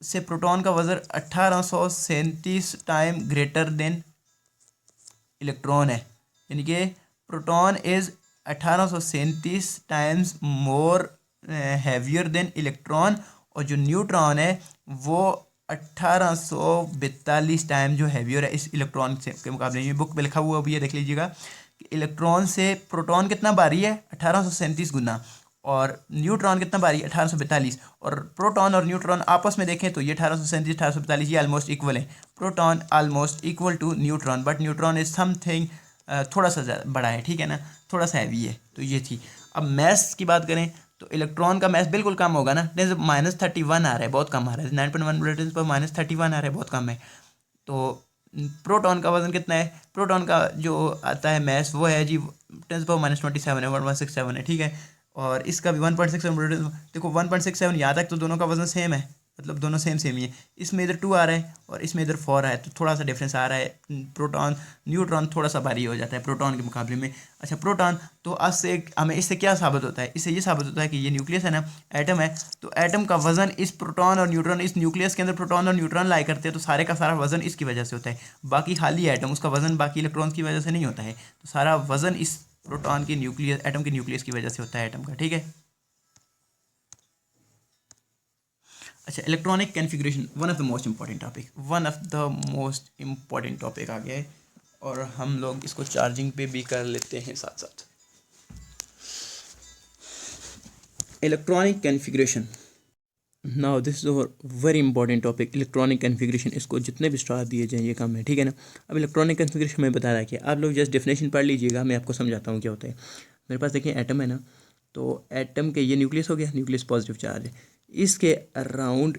से प्रोटॉन का वज़न 1837 टाइम ग्रेटर देन इलेक्ट्रॉन है, यानी कि proton is 1837 times more heavier than electron, और जो न्यूट्रॉन है वो 1842 टाइम जो हैवियर है इस इलेक्ट्रॉन से के मुकाबले। ये बुक में लिखा हुआ भी है, देख लीजिएगा कि इलेक्ट्रॉन से प्रोटॉन कितना भारी है 1837 गुना, और न्यूट्रॉन कितना भारी है 1842। और प्रोटॉन और न्यूट्रॉन आपस में देखें तो ये 1837 1842 ये ऑलमोस्ट इक्वल है। Proton almost equal to neutron, but neutron is something थोड़ा सा बड़ा है, ठीक है ना, थोड़ा सा हैवी है। तो ये थी। अब मैथ की बात करें तो इलेक्ट्रॉन का मैथ बिल्कुल कम होगा ना, -31 आ रहा है, बहुत कम आ रहा है, 9.1 पर -31 आ रहा है, बहुत कम है। तो प्रोटॉन का वजन कितना है, प्रोटॉन का जो आता है मैथ वो है जी 10⁻27 है, 1167 है, ठीक है। और इसका भी 1.67, देखो 1.67, यहाँ तक तो दोनों का वजन सेम है, मतलब दोनों सेम ही है। इसमें इधर 2 आ रहा है और इसमें इधर 4 है, तो थोड़ा सा डिफरेंस आ रहा है। प्रोटॉन न्यूट्रॉन थोड़ा सा भारी हो जाता है प्रोटॉन के मुकाबले में। अच्छा प्रोटॉन, तो आज से हमें इससे क्या साबित होता है, इससे ये साबित होता है कि ये न्यूक्लियस है ना, एटम है, तो एटम का वजन इस प्रोटॉन और न्यूट्रॉन, इस न्यूक्लियस के अंदर प्रोटॉन और न्यूट्रॉन लाई करते हैं, तो सारे का सारा वजन इसकी वजह से होता है। बाकी खाली एटम, उसका वजन बाकी इलेक्ट्रॉन की वजह से नहीं होता है, तो सारा वजन इस प्रोटॉन के न्यूक्लियस, एटम के न्यूक्लियस की वजह से होता है एटम का, ठीक है। अच्छा electronic configuration, one of the most important topic, one of the most important topic आ गया है, और हम लोग इसको चार्जिंग पे भी कर लेते हैं साथ साथ। Electronic configuration, now this is very important topic. Electronic configuration, इसको जितने भी स्टार दिए जाएँ ये काम है, ठीक है ना। अब इलेक्ट्रॉनिक कॉन्फ़िगरेशन में बता रहा है कि आप लोग जस्ट डेफिनेशन पढ़ लीजिएगा, मैं आपको समझाता हूँ क्या होता है। मेरे पास देखिए एटम है ना, तो एटम के ये न्यूक्लियस हो गया, न्यूक्लियस पॉजिटिव चार्ज है, इसके अराउंड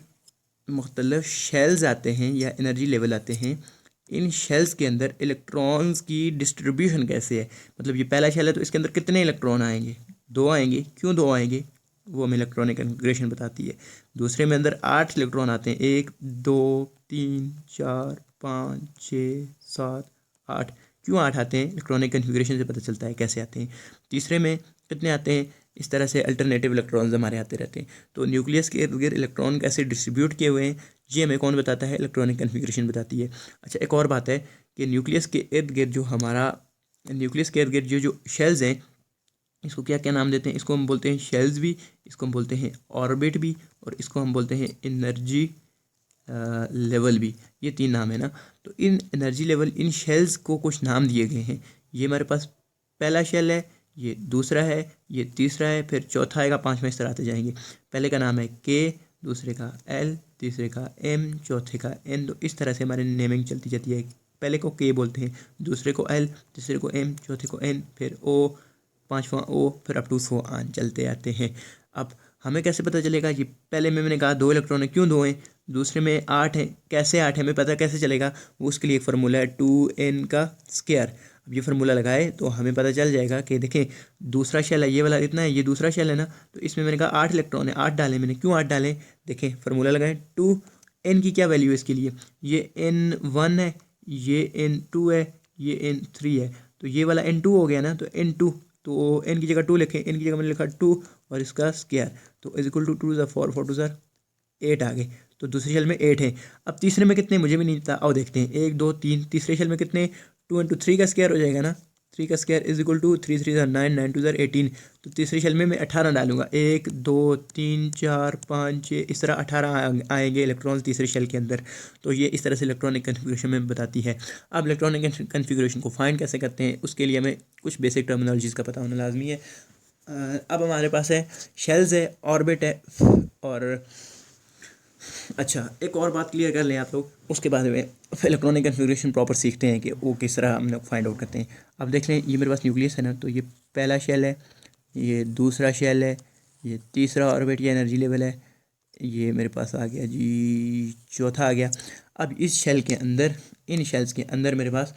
मुख्तलिफ शेल्स आते हैं या एनर्जी लेवल आते हैं। इन शेल्स के अंदर इलेक्ट्रॉन्स की डिस्ट्रीब्यूशन कैसे है, मतलब ये पहला शेल है तो इसके अंदर कितने इलेक्ट्रॉन आएंगे, 2 आएंगे, क्यों 2 आएंगे, वो हमें इलेक्ट्रॉनिक कॉन्फ़िगरेशन बताती है। दूसरे में अंदर 8 इलेक्ट्रॉन आते हैं, 1 2 3 4 5 6 7 8, क्यों 8 आते हैं, इलेक्ट्रॉनिक कॉन्फ़िगरेशन से पता चलता है कैसे आते हैं। तीसरे में कितने आते हैं, इस तरह से अल्टरनेटिव इलेक्ट्रॉन्स हमारे आते रहते हैं। तो न्यूक्लियस के इर्द गिर्द इलेक्ट्रॉन कैसे डिस्ट्रीब्यूट किए हुए हैं, ये हमें कौन बताता है, इलेक्ट्रॉनिक कॉन्फ़िगरेशन बताती है। अच्छा एक और बात है कि न्यूक्लियस के इर्द गिर्द जो हमारा, न्यूक्लियस के इर्द गिर्द जो शेल्स हैं, इसको क्या क्या नाम देते हैं, इसको हम बोलते हैं शेल्स भी, इसको हम बोलते हैं ऑर्बिट भी, और इसको हम बोलते हैं एनर्जी लेवल भी। ये 3 नाम है ना। तो इन एनर्जी लेवल, इन शेल्स को कुछ नाम दिए गए हैं। ये हमारे पास पहला शेल है, ये दूसरा है, ये तीसरा है, फिर चौथा आएगा, 5वां इस तरह आते जाएंगे। पहले का नाम है के, दूसरे का एल, तीसरे का एम, चौथे का एन। तो इस तरह से हमारी नेमिंग चलती जाती है। पहले को के बोलते हैं, दूसरे को एल, तीसरे को एम, चौथे को एन, फिर ओ, 5वां ओ, फिर अप टू सो ऑन चलते आते हैं। अब हमें कैसे पता चलेगा कि पहले में मैंने कहा 2 इलेक्ट्रॉन है, क्यों 2 हैं, दूसरे में 8 है, कैसे 8 है हमें पता कैसे चलेगा, वो उसके लिए एक फार्मूला है 2n का स्क्वायर। अब ये फार्मूला लगाए तो हमें पता चल जाएगा कि देखें दूसरा शेल है, ये वाला इतना है, ये दूसरा शेल है ना, तो इसमें मैंने कहा 8 इलेक्ट्रॉन है, 8 डालें मैंने, क्यों 8 डालें, देखें फार्मूला लगाएं, 2n की क्या वैल्यू है इसके लिए, ये n1 है, ये n2 है, ये n3 है, तो ये वाला n2 हो गया ना, तो n2, तो n की जगह 2 लिखें, n की जगह मैंने लिखा 2 और इसका स्क्वायर, तो इज इक्वल टू 2 ज़ा 4 4 2 ज़ा 8 आ गए। तो दूसरे शेल में 8 है। अब तीसरे में कितने मुझे भी नहीं पता, आओ देखते हैं, 1 2 3, तीसरे शेल में कितने, 2 इंटू 3 का स्क्वायर हो जाएगा ना, 3 का स्क्वायर इज इक्वल टू 3 3 ज़ा 9 9 2 ज़ा 18। तो तीसरे शेल में मैं 18 डालूंगा, 1 2 3 4 5 6, इस तरह 18 आएंगे इलेक्ट्रॉन्स तीसरे शेल के अंदर। तो ये इस तरह से इलेक्ट्रॉनिक कन्फिग्रेशन में बताती है। अब इलेक्ट्रॉनिक कन्फिग्रेशन को फाइंड कैसे करते हैं, उसके लिए हमें कुछ बेसिक टर्मिनोलॉजीज़ का पता होना लाजमी है। अब हमारे पास है शेल्स है, ऑर्बिट है, और अच्छा एक और बात क्लियर कर लें आप लोग, उसके बाद में इलेक्ट्रॉनिक कन्फिग्रेशन प्रॉपर सीखते हैं कि वो किस तरह हम लोग फाइंड आउट करते हैं। अब देख लें ये मेरे पास न्यूक्लियस है ना, तो ये पहला शेल है, ये दूसरा शेल है, ये तीसरा ऑर्बिट या एनर्जी लेवल है, ये मेरे पास आ गया जी चौथा आ गया। अब इस शेल के अंदर, इन शेल्स के अंदर मेरे पास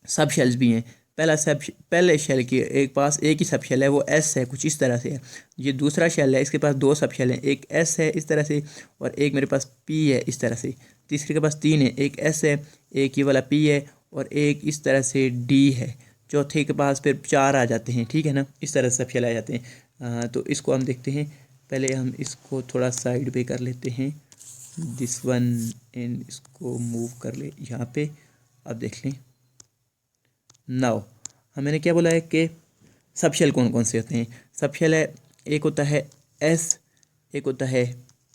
सब शेल्स भी हैं। पहले शेल के एक पास एक ही सब शेल है, वो एस है, कुछ इस तरह से है। ये दूसरा शेल है, इसके पास 2 सब शेल हैं, एक एस है इस तरह से, और एक मेरे पास पी है इस तरह से। तीसरे के पास 3 है, एक एस है, एक ये वाला पी है, और एक इस तरह से डी है। चौथे के पास फिर 4 आ जाते हैं, ठीक है ना, इस तरह से सब शेल आ जाते हैं। तो इसको हम देखते हैं, पहले हम इसको थोड़ा साइड पे कर लेते हैं, दिस वन, इन इसको मूव कर ले यहाँ पे। अब देख लें, नाउ मैंने क्या बोला है कि सब शेल कौन कौन से होते हैं? सब शेल है, एक होता है एस, एक होता है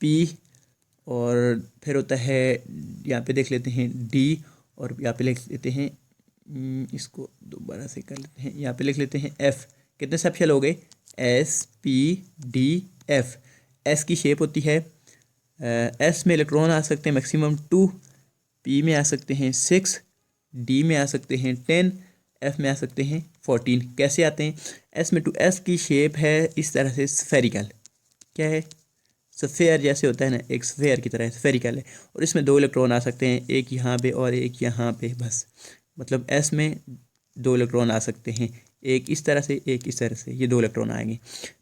पी, और फिर होता है, यहाँ पे देख लेते हैं डी, और यहाँ पे लिख लेते हैं इसको दोबारा से कर लेते हैं, यहाँ पे लिख लेते हैं एफ। कितने सब शेल हो गए? S P D F. S की शेप होती है, एस में इलेक्ट्रॉन आ सकते हैं मैक्सिमम 2, पी में आ सकते हैं 6, डी में आ सकते हैं 10, एफ में आ सकते हैं 14। कैसे आते हैं? एस में 2, एस की शेप है इस तरह से स्फेरिकल, क्या है? स्फेयर जैसे होता है ना, एक स्फेयर की तरह स्फेरिकल है, और इसमें 2 इलेक्ट्रॉन आ सकते हैं, एक यहाँ पे और एक यहाँ पे, बस। मतलब एस में 2 इलेक्ट्रॉन आ सकते हैं, एक इस तरह से, एक इस तरह से, ये 2 इलेक्ट्रॉन आएंगे।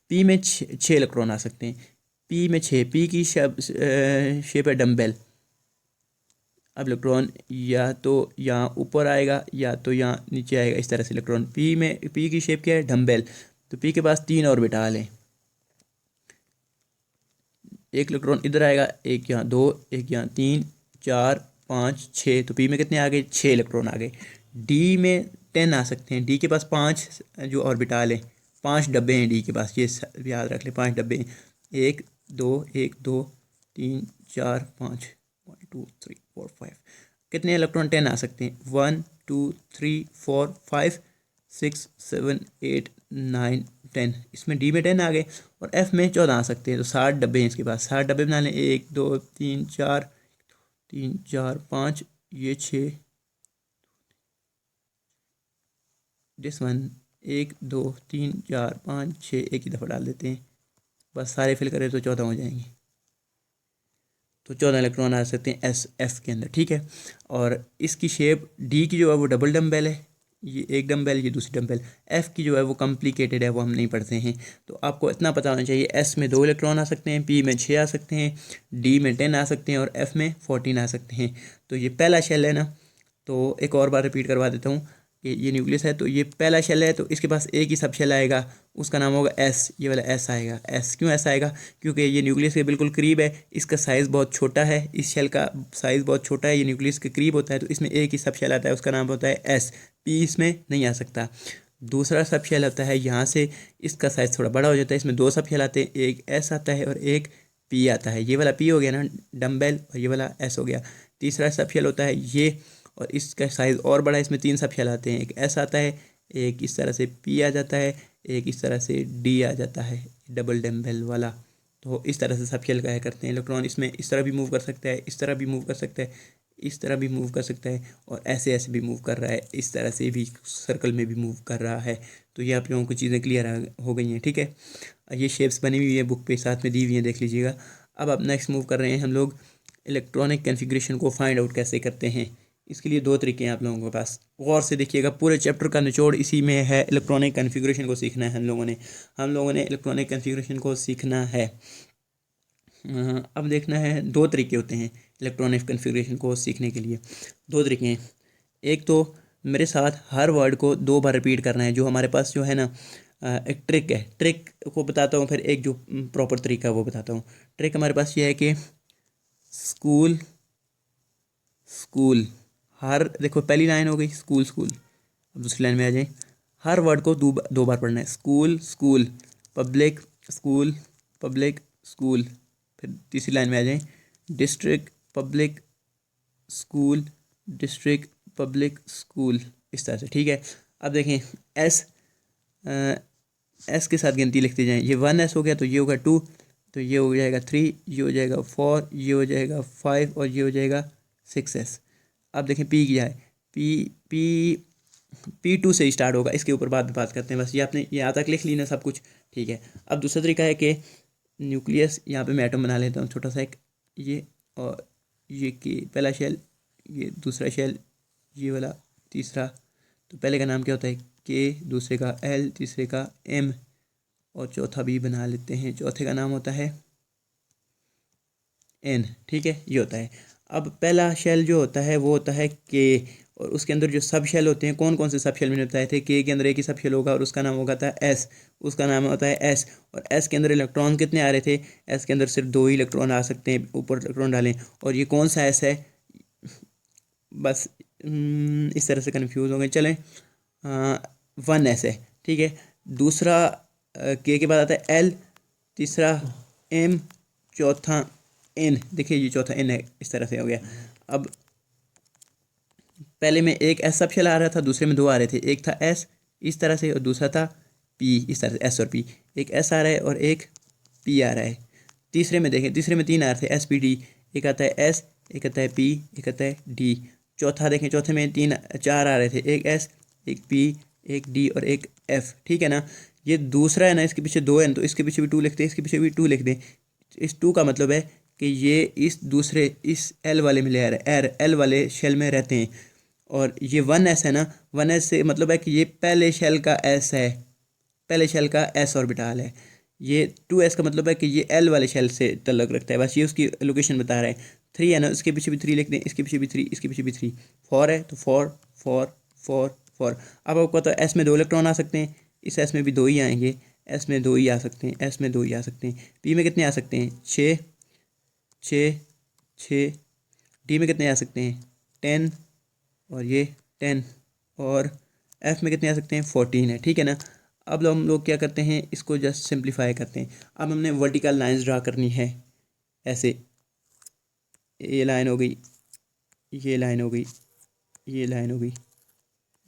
पी में 6 इलेक्ट्रॉन आ सकते हैं, पी में 6, पी की शेप है डम्बेल। अब इलेक्ट्रॉन या तो यहाँ ऊपर आएगा या तो यहाँ नीचे आएगा, इस तरह से इलेक्ट्रॉन। पी की शेप क्या है? डम्बेल। तो पी के पास 3 ऑर्बिटाल हैं, एक इलेक्ट्रॉन इधर आएगा, एक यहाँ 2, एक यहाँ 3, 4, 5, 6। तो पी में कितने आ गए? 6 इलेक्ट्रॉन आ गए। डी में 10 आ सकते हैं, डी के पास 5 जो ऑर्बिटाल है, 5 डब्बे हैं डी के पास, ये याद रख ले, 5 डब्बे हैं, 1 2 1 2 3 4 5, 1 2 3 4 5। कितने इलेक्ट्रॉन? 10 आ सकते हैं, 1 2 3 4 5 6 7 8 9 10। इसमें डी में 10 आ गए, और एफ में 14 आ सकते हैं। तो 60 डब्बे हैं इसके पास, 60 डब्बे बना लें, 1 2 3 4 3 4 5, ये 6, दिस वन, 1 2 3 4 5 6, एक ही दफ़ा डाल देते हैं, बस सारे फिल करें तो 14 हो जाएंगे। तो 14 इलेक्ट्रॉन आ सकते हैं एस एफ के अंदर, ठीक है। और इसकी शेप डी की जो है वो डबल डम्बेल है, ये एक डम्बेल, ये दूसरी डम्बेल। एफ़ की जो है वो कॉम्प्लिकेटेड है, वो हम नहीं पढ़ते हैं। तो आपको इतना पता होना चाहिए, एस में 2 इलेक्ट्रॉन आ सकते हैं, पी में 6 आ सकते हैं, डी में 10 आ सकते हैं, और एफ़ में 14 आ सकते हैं। तो ये पहला शेल है ना। तो एक और बार रिपीट करवा देता हूँ कि ये न्यूक्लियस है, तो ये पहला शेल है, तो इसके पास एक ही सब शेल आएगा, उसका नाम होगा एस। ये वाला एस आएगा। एस क्यों ऐसा आएगा? क्योंकि ये न्यूक्लियस के बिल्कुल करीब है, इसका साइज़ बहुत छोटा है, इस शेल का साइज़ बहुत छोटा है, ये न्यूक्लियस के करीब होता है, तो इसमें एक ही सब शेल आता है, उसका नाम होता है एस। पी इसमें नहीं आ सकता। दूसरा सब शेल होता है यहाँ से, इसका साइज़ थोड़ा बड़ा हो जाता है, इसमें 2 सब शेल आते हैं, एक एस आता है और एक पी आता है। ये वाला पी हो गया ना डम्बेल, और ये वाला एस हो गया। तीसरा सब शेल होता है ये, और इसका साइज़ और बड़ा है, इसमें 3 सब शेल आते हैं, एक एस आता है, एक इस तरह से पी आ जाता है, एक इस तरह से डी आ जाता है, डबल डम्बेल वाला। तो इस तरह से सब शेल का करते हैं। इलेक्ट्रॉन इसमें इस तरह भी मूव कर सकता है, इस तरह भी मूव कर सकता है, इस तरह भी मूव कर सकता है, और ऐसे ऐसे भी मूव कर रहा है, इस तरह से भी सर्कल में भी मूव कर रहा है। तो ये आप लोगों को चीज़ें क्लियर हो गई हैं, ठीक है। ये शेप्स बनी हुई है, बुक पे साथ में दी हुई हैं, देख लीजिएगा। अब आप नेक्स्ट मूव कर रहे हैं हम लोग, इलेक्ट्रॉनिक कन्फिग्रेशन को फाइंड आउट कैसे करते हैं। इसके लिए 2 तरीके हैं आप लोगों के पास, गौर से देखिएगा, पूरे चैप्टर का निचोड़ इसी में है। इलेक्ट्रॉनिक कन्फिग्रेशन को सीखना है हम लोगों ने इलेक्ट्रॉनिक कन्फिग्रेशन को सीखना है। अब देखना है, 2 तरीके होते हैं इलेक्ट्रॉनिक कन्फिग्रेशन को सीखने के लिए। 2 तरीके हैं। एक तो मेरे साथ हर वर्ड को 2 बार रिपीट करना है, जो हमारे पास जो है ना एक ट्रिक है। ट्रिक को बताता हूँ, फिर एक जो प्रॉपर तरीका है वो बताता हूँ। ट्रिक हमारे पास ये है कि स्कूल स्कूल, हर देखो पहली लाइन हो गई स्कूल स्कूल, अब दूसरी लाइन में आ जाए, हर वर्ड को 2 बार पढ़ना है। School school, public school, public school. फिर तीसरी लाइन में आ जाए, district public school, district public school, इस तरह से, ठीक है। अब देखें एस, एस के साथ गिनती लिखते जाएं। ये 1 एस हो गया, तो ये होगा 2, तो ये हो जाएगा 3, ये हो जाएगा 4, ये हो जाएगा 5, और ये हो जाएगा 6 एस। अब देखें पी क्या है, P2 से ही स्टार्ट होगा, इसके ऊपर बात करते हैं। बस ये आपने यहाँ तक लिख ली ना सब कुछ, ठीक है। अब दूसरा तरीका है कि न्यूक्लियस, यहाँ पे मैं एटम बना लेता हूँ छोटा सा एक, ये और ये कि पहला शेल, ये दूसरा शेल, ये वाला तीसरा। तो पहले का नाम क्या होता है के, दूसरे का एल, तीसरे का एम, और चौथा भी बना लेते हैं, चौथे का नाम होता है एन, ठीक है। ये होता है। अब पहला शेल जो होता है वो होता है के, और उसके अंदर जो सब शेल होते हैं, कौन कौन से सब शेल मैंने बताए थे। के अंदर एक ही सब शेल होगा, और उसका नाम होगा था एस, उसका नाम होता है एस। और एस के अंदर इलेक्ट्रॉन कितने आ रहे थे? एस के अंदर सिर्फ 2 ही इलेक्ट्रॉन आ सकते हैं, ऊपर इलेक्ट्रॉन डालें। और ये कौन सा एस है? बस इस तरह से कन्फ्यूज़ हो गए, चलें 1 एस है, ठीक है। दूसरा के बाद आता है एल, तीसरा एम, चौथा एन। देखिए ये चौथा एन है, इस तरह से हो गया। अब पहले में एक एस सब शेल आ रहा था, दूसरे में दो आ रहे थे, एक था एस इस तरह से और दूसरा था पी इस तरह से, एस और पी। एक एस आ रहा है और एक पी आ रहा है। तीसरे में देखें, तीसरे में तीन आ रहे थे, एस पी डी। एक आता है एस, एक आता है पी, एक आता है डी। चौथा देखें, चौथे में तीन चार आ रहे थे, एक एस, एक पी, एक डी और एक एफ। ठीक है ना। ये दूसरा है ना, इसके पीछे दो है तो इसके पीछे भी टू लिख दें, इसके पीछे भी टू लिख दें। इस टू का मतलब है कि ये इस दूसरे इस एल वाले में एल वाले शेल में रहते हैं। और ये वन एस है ना, वन एस से मतलब है कि ये पहले शेल का एस है, पहले शेल का एस ऑर्बिटाल है। ये टू एस का मतलब है कि ये एल वाले शेल से तल्लुक़ रखता है, बस ये उसकी लोकेशन बता रहा है। थ्री है ना, इसके पीछे भी थ्री लिख दें, इसके पीछे भी थ्री, इसके पीछे भी थ्री। फोर है तो फोर फोर फोर फोर। अब आपको पता है एस में दो इलेक्ट्रॉन आ सकते हैं, इस एस में भी दो ही आएंगे, एस में दो ही आ सकते हैं, एस में दो ही आ सकते हैं। पी में कितने आ सकते हैं? छः छः छः। डी में कितने आ सकते हैं? 10 और ये 10। और एफ में कितने आ सकते हैं? 14 है। ठीक है ना। अब हम लोग क्या करते हैं, इसको जस्ट सिंप्लीफाई करते हैं। अब हमने वर्टिकल लाइंस ड्रा करनी है, ऐसे ये लाइन हो गई, ये लाइन हो गई, ये लाइन हो गई,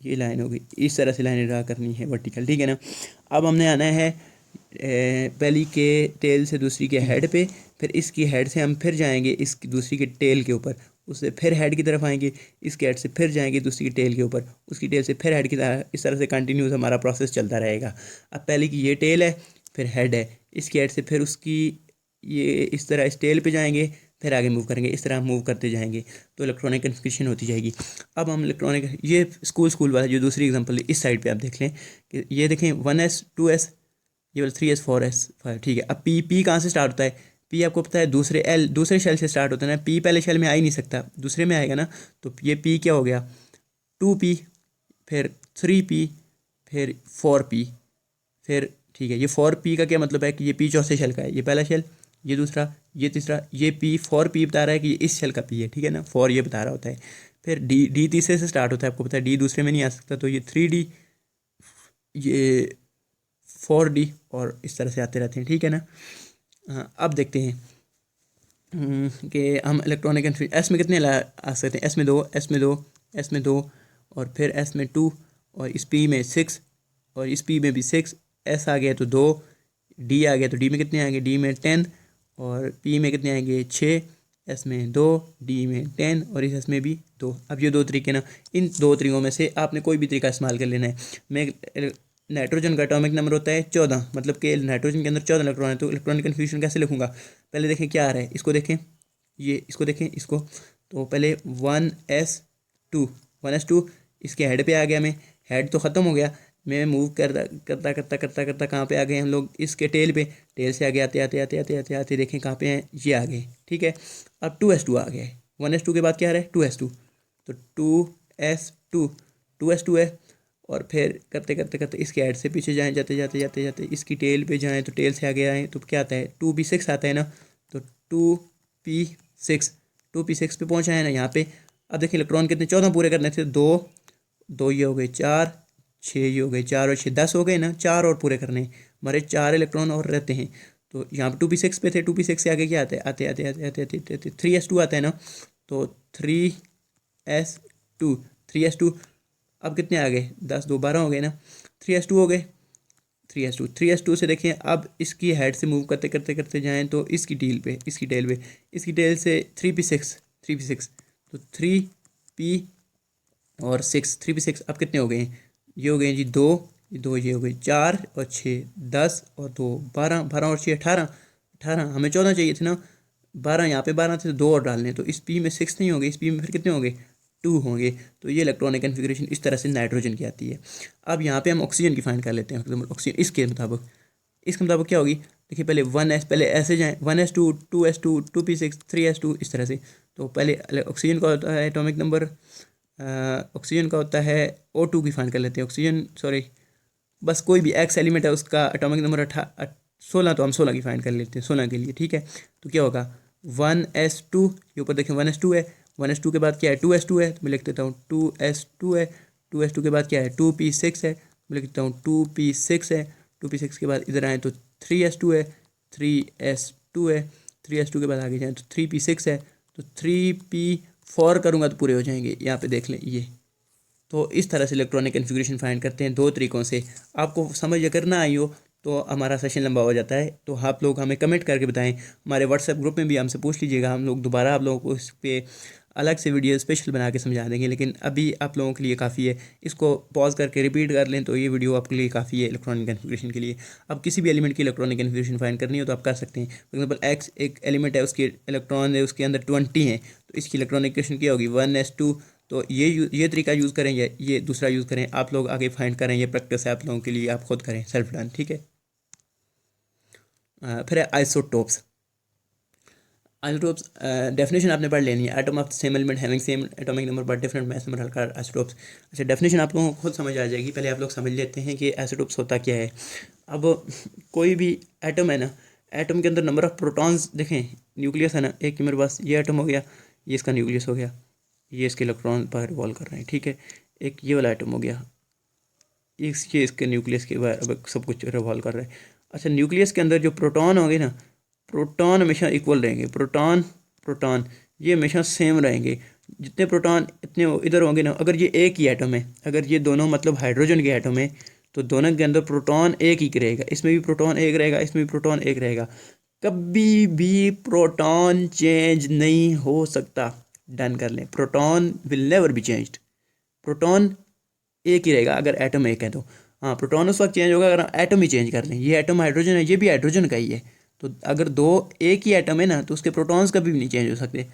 ये लाइन हो गई, इस तरह से लाइनें ड्रा करनी है वर्टिकल। ठीक है ना। अब हमने आना है पहली के टेल से दूसरी के हेड पे, फिर इसकी हेड से हम फिर जाएंगे इसकी दूसरी के टेल के ऊपर, उससे फिर हेड की तरफ आएंगे, इसके हेड से फिर जाएंगे दूसरी की टेल के ऊपर, उसकी टेल से फिर हेड की तरफ, इस तरह से कंटिन्यूस हमारा प्रोसेस चलता रहेगा। अब पहले की ये टेल है, फिर हेड है, इसकी हेड से फिर उसकी ये इस तरह इस टेल पे जाएंगे, फिर आगे मूव करेंगे, इस तरह हम मूव करते जाएंगे तो इलेक्ट्रॉनिक कन्फिग्रेशन होती जाएगी। अब हम इलेक्ट्रॉनिक ये स्कूल वाला जो दूसरी एग्जाम्पल है इस साइड पर आप देख लें कि ये देखें 1s 2s, ये वाला 3s 4s 5। ठीक है। अब पी कहाँ से स्टार्ट होता है? पी आपको पता है दूसरे शेल से स्टार्ट होता है ना। पी पहले शेल में आ ही नहीं सकता, दूसरे में आएगा ना। तो ये पी क्या हो गया? 2p, फिर 3p, फिर 4p, फिर ठीक है। ये 4p का क्या मतलब है कि ये पी चौथे शेल का है, ये पहला शेल, ये दूसरा, ये तीसरा, ये पी 4p बता रहा है कि ये इस शेल का पी है। ठीक है ना, 4 ये बता रहा होता है। फिर डी तीसरे से स्टार्ट होता है, आपको पता है डी दूसरे में नहीं आ सकता, तो ये 3d, ये 4d और इस तरह से आते रहते हैं। ठीक है ना। हाँ, अब देखते हैं कि हम इलेक्ट्रॉनिक एस में कितने आ सकते हैं? एस में दो, एस में दो, एस में दो, और फिर एस में 2, और इस पी में 6, और इस पी में भी 6। एस आ गया तो 2, डी आ गया तो डी में कितने आएंगे? डी में 10, और पी में कितने आएंगे? 6, एस में 2, डी में 10, और इस एस में भी 2। अब ये दो तरीके ना, इन दो तरीकों में से आपने कोई भी तरीका इस्तेमाल कर लेना है। मैं नाइट्रोजन का एटॉमिक नंबर होता है 14, मतलब कि नाइट्रोजन के अंदर 14 इलेक्ट्रॉन है, तो इलेक्ट्रॉनिक कन्फ्यूजन कैसे लिखूंगा? पहले देखें क्या आ रहा है, इसको देखें, ये इसको देखें, इसको। तो पहले 1s2, 1s2 इसके हेड पे आ गया। मैं हेड तो ख़त्म हो गया, मैं मूव करता करता करता करता करता कहाँ पे आ गए हम लोग? इसके टेल पे। टेल से आगे आते आते आते आते आते आते देखें कहाँ पे हैं, ये आ गए। ठीक है। अब 2s2 आ गया है। 1s2 के बाद क्या आ रहा है? 2s2। तो 2s2, 2s2 है। और फिर करते करते करते इसके हेड से पीछे जाएं, जाते जाते जाते जाते इसकी टेल पे जाएं, तो टेल से आगे आएँ तो क्या आता है? 2p6 आता है ना। तो 2p6, 2p6 पे पहुँचा है ना यहाँ पे। अब देखिए इलेक्ट्रॉन कितने 14 पूरे करने थे, दो, दो ये हो गए 4, 6 ये हो गए 4 और 6 10 हो गए ना, 4 और पूरे करने हमारे, 4 इलेक्ट्रॉन और रहते हैं। तो यहाँ पे 2p6 पे थे, 2p6 से आगे क्या आता है? आते आते आते आते आते आते 3s2 आता है ना। तो 3s2, 3s2। अब कितने आ गए? 10 2 12 हो गए ना, 3s2 हो गए। 3s2 से देखिए, अब इसकी हेड से मूव करते करते करते जाएं तो इसकी टेल पे, इसकी टेल पे, इसकी टेल से 3p6, 3p6, तो 3p और 6, 3p6। अब कितने हो गए हैं? ये हो गए जी 2, ये 2 ये हो गए 4 और 6 10 और 2 12, 12 और 6 18, 18 हमें 14 चाहिए थे ना। 12 यहाँ पे 12 थे तो 2 और डालने, तो इस पी में 6 नहीं होंगे, इस पी में फिर कितने होंगे? 2 होंगे। तो ये इलेक्ट्रॉनिक कन्फिग्रेशन इस तरह से नाइट्रोजन की आती है। अब यहाँ पे हम ऑक्सीजन की फाइंड कर लेते हैं। ऑक्सीजन इसके मुताबिक क्या होगी? देखिए पहले 1s, पहले ऐसे जाएँ 1s2, 2s2, 2p6, 3s2 इस तरह से। तो पहले ऑक्सीजन का होता है एटॉमिक नंबर, ऑक्सीजन का होता है O2 की फाइंड कर लेते हैं। ऑक्सीजन सॉरी, बस कोई भी एक्स एलिमेंट है उसका एटॉमिक नंबर 16, तो हम 16 की फाइंड कर लेते हैं 16 के लिए। ठीक है। तो क्या होगा? 1s2, ये ऊपर देखें 1s2 है, 1s2 के बाद क्या है? 2s2 है, तो मैं लिख देता हूँ 2s2 है। 2s2 के बाद क्या है? 2p6 है, मैं लिखता हूँ 2p6 है। 2p6 के बाद इधर आए तो 3s2 है, 3s2 है, 3s2 के बाद आगे जाएँ तो 3p6 है, तो 3p4 करूँगा तो पूरे हो जाएंगे। यहाँ पे देख लें ये। तो इस तरह से इलेक्ट्रॉनिक कन्फिग्रेशन फाइंड करते हैं 2 तरीक़ों से। आपको समझ अगर ना आई हो तो हमारा सेशन लंबा हो जाता है, तो आप लोग हमें कमेंट करके बताएं। हमारे व्हाट्सएप ग्रुप में भी हमसे पूछ लीजिएगा, हम लोग दोबारा आप लोगों को इस पर अलग से वीडियो स्पेशल बना के समझा देंगे। लेकिन अभी आप लोगों के लिए काफ़ी है, इसको पॉज करके रिपीट कर लें तो ये वीडियो आपके लिए काफ़ी है इलेक्ट्रॉनिक कन्फिग्रेशन के लिए। अब किसी भी एलिमेंट की इलेक्ट्रॉनिक कन्फिग्रेशन फाइंड करनी हो तो आप कर सकते हैं। फॉर एग्जाम्पल एक्स एक एलिमेंट है, उसके इलेक्ट्रॉन है, उसके अंदर 20 हैं, तो इसकी इलेक्ट्रॉनिक कन्फिग्रेशन क्या होगी 1s2। तो ये तरीका यूज़ करें या ये दूसरा यूज़ करें, आप लोग आगे फाइंड करें। ये प्रैक्टिस है आप लोगों के लिए, आप खुद करें, सेल्फ डन, ठीक है। फिर है आइसोटोप्स। आइसोटोप्स डेफिनेशन आपने पढ़ लेनी है। Atom of same element having same atomic number but different mass number are isotopes. अच्छा, डेफिनेशन आप लोगों को खुद समझ आ जाएगी, पहले आप लोग समझ लेते हैं कि आइसोटोप्स होता क्या है। अब कोई भी एटम है ना, एटम के अंदर नंबर ऑफ प्रोटॉन्स देखें, न्यूक्लियस है ना, एक मेरे पास ये एटम हो गया, ये इसका न्यूक्लियस हो गया, ये इसके इलेक्ट्रॉन पर रिवॉल्व कर रहे हैं, ठीक है। एक ये वाला एटम हो गया, ये इसके न्यूक्लियस के बाहर अब सब कुछ रिवॉल्व कर रहे हैं। अच्छा, न्यूक्लियस के अंदर जो प्रोटॉन होंगे ना, प्रोटॉन हमेशा इक्वल रहेंगे, प्रोटॉन प्रोटॉन ये हमेशा सेम रहेंगे। जितने प्रोटॉन इतने इधर होंगे ना, अगर ये एक ही एटम है, अगर ये दोनों मतलब हाइड्रोजन के एटम है, तो दोनों के अंदर प्रोटॉन एक ही रहेगा, इसमें भी प्रोटॉन एक रहेगा, इसमें भी प्रोटॉन एक रहेगा। कभी भी प्रोटॉन चेंज नहीं हो सकता। डन कर लें, proton will never be changed. Proton एक ही रहेगा अगर एटम एक है तो। हाँ, प्रोटॉन उस वक्त चेंज होगा अगर एटम ही चेंज कर लें। ये एटम हाइड्रोजन है, ये भी हाइड्रोजन का ही है, तो अगर दो एक ही एटम है ना, तो उसके प्रोटॉन्स कभी भी नहीं चेंज हो सकते।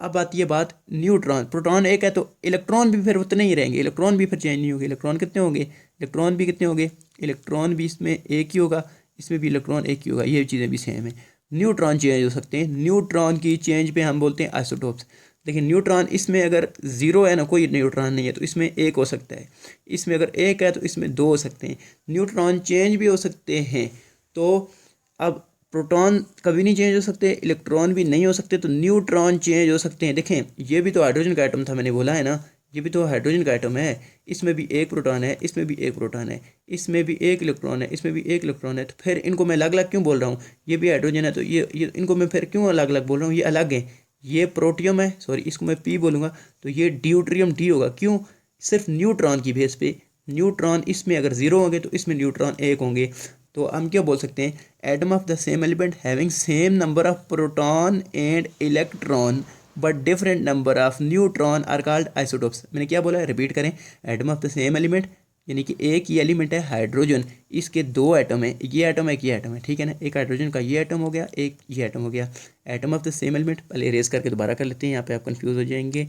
अब आती है बात न्यूट्रॉन। प्रोटॉन एक है तो इलेक्ट्रॉन भी फिर उतने ही रहेंगे, इलेक्ट्रॉन भी फिर चेंज नहीं होंगे। इलेक्ट्रॉन कितने होंगे, इलेक्ट्रॉन भी कितने होंगे, इलेक्ट्रॉन भी इसमें एक ही होगा, इसमें भी इलेक्ट्रॉन एक ही होगा, ये चीज़ें भी सेम है। न्यूट्रॉन चेंज हो सकते हैं, न्यूट्रॉन की चेंज पे हम बोलते हैं आइसोटोप्स। लेकिन न्यूट्रॉन इसमें अगर ज़ीरो है ना, कोई न्यूट्रॉन नहीं है, तो इसमें एक हो सकता है। इसमें अगर एक है तो इसमें दो हो सकते हैं। न्यूट्रॉन चेंज भी हो सकते हैं। तो अब प्रोटॉन कभी नहीं चेंज हो सकते, इलेक्ट्रॉन भी नहीं हो सकते, तो न्यूट्रॉन चेंज हो सकते हैं। देखें, ये भी तो हाइड्रोजन का एटम था, मैंने बोला है ना, ये भी तो हाइड्रोजन का एटम है। इसमें भी एक प्रोटॉन है, इसमें भी एक प्रोटॉन है, इसमें भी एक इलेक्ट्रॉन है, इसमें भी एक इलेक्ट्रॉन है। तो फिर इनको मैं अलग अलग क्यों बोल रहा हूँ, ये भी हाइड्रोजन है तो ये इनको मैं फिर क्यों अलग अलग बोल रहा हूँ, ये अलग है। ये प्रोटियम है, सॉरी इसको मैं पी बोलूँगा, तो ये ड्यूट्रियम डी होगा। क्यों, सिर्फ न्यूट्रॉन की बेस पे। न्यूट्रॉन इसमें अगर ज़ीरो होंगे तो इसमें न्यूट्रॉन एक होंगे। तो हम क्या बोल सकते हैं, atom of the same element having same number of proton and electron but different number of neutron are called isotopes. मैंने क्या बोला, रिपीट करें। Atom of the same element यानी कि एक ही एलिमेंट है हाइड्रोजन, इसके दो एटम है, ये एटम है, ये एटम है, ठीक है ना। एक हाइड्रोजन का ये एटम हो गया, एक ये एटम हो गया। Atom of the same element, पहले इरेज करके दोबारा कर लेते हैं, यहाँ पे आप कंफ्यूज हो जाएंगे।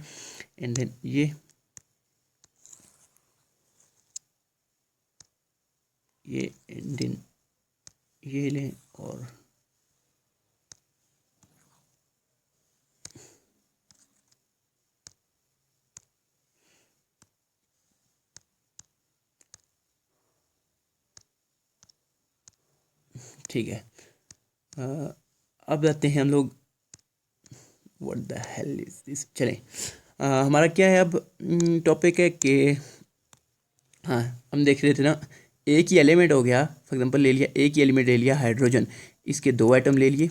एंड देन ये एंड देन ये लें और ठीक है। अब आते हैं हम लोग, what the hell is this. चलें, हमारा क्या है अब, टॉपिक है कि हाँ, हम देख रहे थे ना, एक ही एलिमेंट हो गया, फॉर एग्जांपल ले लिया, एक ही एलिमेंट ले लिया हाइड्रोजन, इसके दो एटम ले लिए,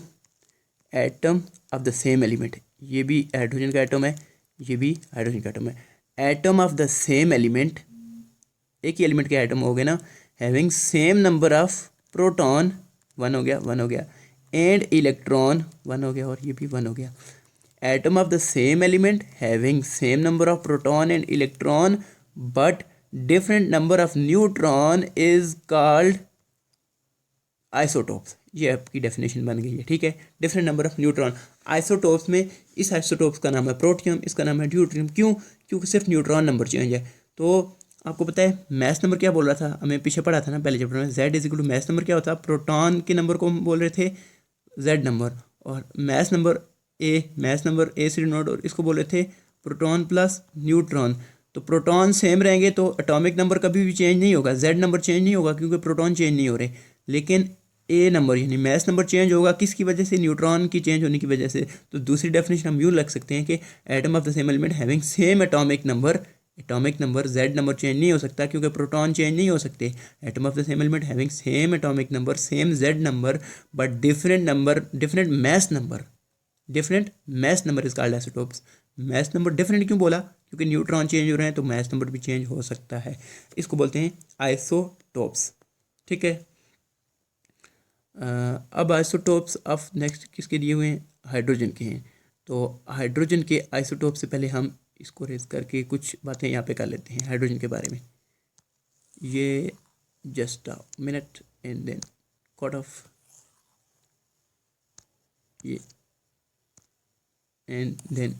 atom of the same element, ये भी हाइड्रोजन का एटम है, ये भी हाइड्रोजन का एटम है। Atom of the same element, एक ही एलिमेंट के एटम हो गए ना, having same number of proton, one हो गया, वन हो गया, एंड इलेक्ट्रॉन, वन हो गया, और ये भी वन हो गया। Atom of the same element having same number of proton and electron but different number of neutron is called isotopes. ये आपकी डेफिनेशन बन गई है, ठीक है। Different number of neutron isotopes में, इस आइसोटोप्स का नाम है प्रोटियम, इसका नाम है ड्यूट्रियम। क्यों, क्योंकि सिर्फ न्यूट्रॉन नंबर चेंज है। तो आपको पता है मैथ नंबर क्या बोल रहा था, हमें पीछे पढ़ा था ना पहले चैप्टर में, Z is equal to mass number क्या होता है, प्रोटॉन के नंबर को हम बोल रहे थे जेड नंबर, और mass number A C not, और इसको बोल रहे थे प्रोटॉन प्लस न्यूट्रॉन। तो प्रोटॉन सेम रहेंगे तो एटॉमिक नंबर कभी भी चेंज नहीं होगा, जेड नंबर चेंज नहीं होगा क्योंकि प्रोटॉन चेंज नहीं हो रहे। लेकिन ए नंबर यानी मैथ नंबर चेंज होगा, किसकी वजह से, न्यूट्रॉन की चेंज होने की वजह से। तो दूसरी डेफिनेशन हम यूँ लग सकते हैं कि atom of the same element having same atomic number atomic number Z number change नहीं हो सकता क्योंकि प्रोटॉन चेंज नहीं हो सकते। Atom of the same element having same atomic number same Z number but different number different mass number, different mass number is called isotopes. Mass number different क्यों बोला? क्योंकि न्यूट्रॉन चेंज हो रहे हैं तो मैस नंबर भी चेंज हो सकता है। इसको बोलते हैं आइसोटोप्स। ठीक है। अब आइसोटोप्स ऑफ नेक्स्ट किसके दिए हुए हैं? हाइड्रोजन के हैं। तो हाइड्रोजन के आइसोटोप से पहले हम इसको रेज करके कुछ बातें यहाँ पे कर लेते हैं हाइड्रोजन के बारे में। ये just a minute and then cut off ये एंड देन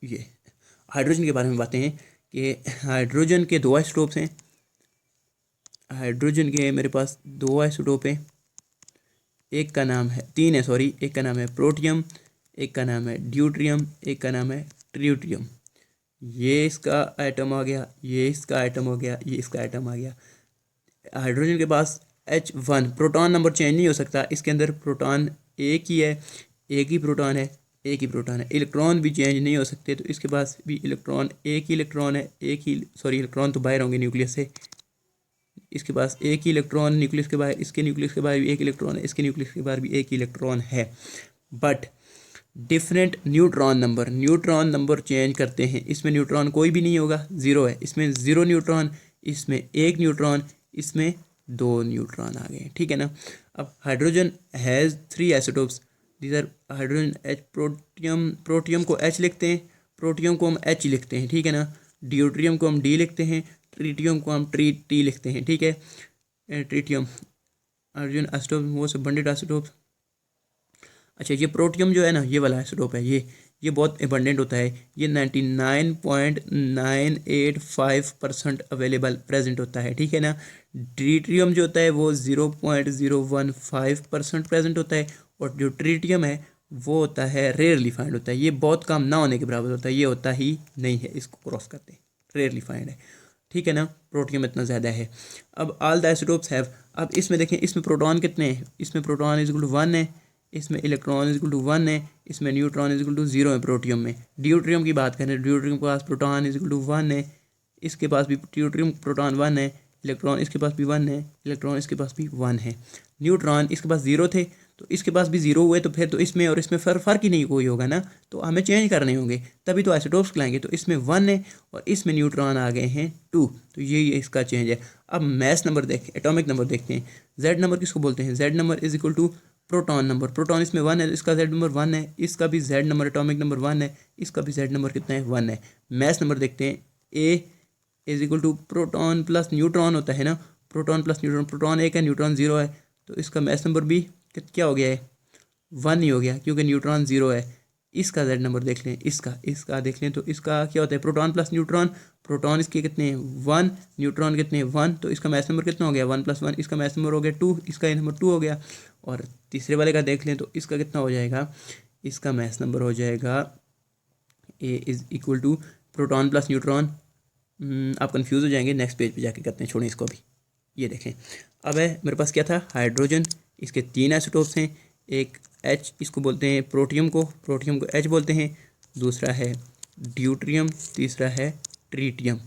ये हाइड्रोजन के बारे में बातें हैं कि हाइड्रोजन के दो आइसोटोप्स हैं। हाइड्रोजन के मेरे पास दो आइसोटोप हैं। एक का नाम है, तीन है सॉरी, एक का नाम है प्रोटियम, एक का नाम है ड्यूट्रियम, एक का नाम है ट्रिटियम। ये इसका आइटम आ गया, ये इसका आइटम हो गया, ये इसका आइटम आ गया। हाइड्रोजन के पास H1 प्रोटॉन नंबर चेंज नहीं हो सकता। इसके अंदर प्रोटॉन एक ही है, एक ही प्रोटॉन है, एक ही प्रोटॉन है। इलेक्ट्रॉन भी चेंज नहीं हो सकते तो इसके पास भी इलेक्ट्रॉन एक ही इलेक्ट्रॉन है, एक ही सॉरी इलेक्ट्रॉन तो बाहर होंगे न्यूक्लियस से। इसके पास एक ही इलेक्ट्रॉन न्यूक्लियस के बाहर, इसके न्यूक्लियस के बाहर भी एक इलेक्ट्रॉन है, इसके न्यूक्लियस के बाहर भी एक ही इलेक्ट्रॉन है। But different neutron number change करते हैं। इसमें न्यूट्रॉन कोई भी नहीं होगा, ज़ीरो है। इसमें ज़ीरो न्यूट्रॉन, इसमें एक न्यूट्रॉन, इसमें दो न्यूट्रॉन आ गए। ठीक है ना। अब hydrogen has three isotopes. These are hydrogen H protium को H लिखते हैं, प्रोटियम को हम H लिखते हैं। ठीक है ना। ड्यूट्रियम को हम D लिखते हैं, ट्रिटियम को हम T लिखते हैं। ठीक है। Tritium hydrogen isotope most abundant isotope. अच्छा, ये प्रोटियम जो है ना, ये वाला आइसोटोप है, ये बहुत अबंडेंट होता है। ये 99.985% अवेलेबल प्रेजेंट होता है। ठीक है ना। ट्रिटियम जो होता है वो 0.015% प्रेजेंट होता है, और जो ट्रिटियम है वो होता है रेयरली फाइंड होता है। ये बहुत कम ना होने के बराबर होता है, ये होता ही नहीं है, इसको क्रॉस करते हैं, रेयरली फाइंड है। ठीक है ना। प्रोटियम इतना ज़्यादा है। अब ऑल द आइसोटोप्स हैव, अब इसमें देखें, इसमें प्रोटॉन कितने हैं? इसमें प्रोटॉन इज इक्वल टू 1 है, इसमें इलेक्ट्रॉन इज इक्वल टू 1 है, इसमें न्यूट्रॉन इज इक्वल टू 0 है प्रोटियम में। ड्यूट्रियम की बात करें, ड्यूट्रियम के पास प्रोटॉन इज इक्वल टू 1 है, इसके पास भी ड्यूट्रियम प्रोटॉन 1 है, इलेक्ट्रॉन इसके पास भी 1 है, इलेक्ट्रॉन इसके पास भी 1 है। न्यूट्रॉन इसके पास 0 थे तो इसके पास भी 0 हुए, तो फिर तो इसमें और इसमें फ़र्क ही नहीं कोई होगा ना, तो हमें चेंज करने होंगे तभी तो आइसोटोप्स लाएंगे। तो इसमें 1 है और इसमें न्यूट्रॉन आ गए हैं 2, तो ये इसका चेंज है। अब मैस नंबर देखें, एटॉमिक नंबर देखते हैं। जेड नंबर किसको बोलते हैं? Z number is equal to proton number. Proton इसमें 1 है, इसका जेड नंबर 1 है, इसका भी जेड नंबर एटॉमिक नंबर 1 है, इसका भी जेड नंबर कितना है? 1 है। मैस नंबर देखते हैं। A is equal to proton plus neutron होता है ना, प्रोटॉन प्लस न्यूट्रॉन, प्रोटॉन 1 है, न्यूट्रॉन 0 है, तो इसका मैस नंबर भी क्या हो गया है? 1 ही हो गया, क्योंकि न्यूट्रॉन 0 है। इसका जेड नंबर देख लें, इसका देख लें, तो इसका क्या होता है? प्रोटॉन प्लस न्यूट्रॉन, प्रोटॉन इसके कितने हैं? 1, न्यूट्रॉन कितने हैं? 1, तो इसका मैस नंबर कितना हो गया? 1 + 1, इसका मैस नंबर हो गया 2, इसका ये नंबर 2 हो गया। और तीसरे वाले का देख लें तो इसका कितना हो जाएगा? इसका मैस नंबर हो जाएगा A is equal to proton plus neutron. आप कंफ्यूज हो जाएंगे, नेक्स्ट पेज पे जाके करते हैं, छोड़ें इसको अभी। ये देखें, अब है मेरे पास क्या था? हाइड्रोजन, इसके 3 आइसोटोप्स हैं। एक H, इसको बोलते हैं प्रोटियम को H बोलते हैं, दूसरा है ड्यूट्रियम, तीसरा है ट्रिटियम।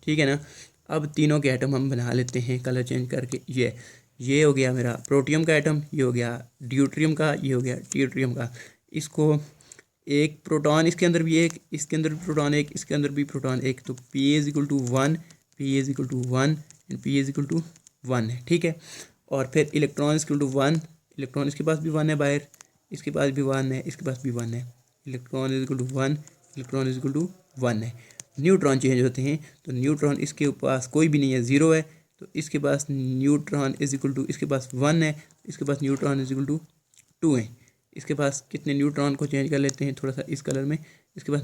ठीक है ना। अब तीनों के आइटम हम बना लेते हैं कलर चेंज करके। ये हो गया मेरा प्रोटियम का आइटम, ये हो गया ड्यूट्रियम का, ये हो गया ट्रिटियम का। इसको एक प्रोटॉन, इसके अंदर भी एक, इसके अंदर भी प्रोटॉन एक, इसके अंदर भी प्रोटॉन एक, तो P is equal to 1, P is equal to 1 and P is equal to 1 है। ठीक है। और फिर electron is equal to 1, electron इसके पास भी 1 है बाहर, इसके पास भी 1 है, इसके पास भी 1 है। Electron is equal to 1, electron is equal to 1 है। न्यूट्रॉन चेंज होते हैं, तो न्यूट्रॉन इसके पास कोई भी नहीं है, 0 है, तो इसके पास न्यूट्रॉन इज इक्वल टू, इसके पास 1 है, इसके पास न्यूट्रॉन इज इक्वल टू 2 है। इसके पास कितने न्यूट्रॉन को चेंज कर लेते हैं थोड़ा सा इस कलर में। इसके पास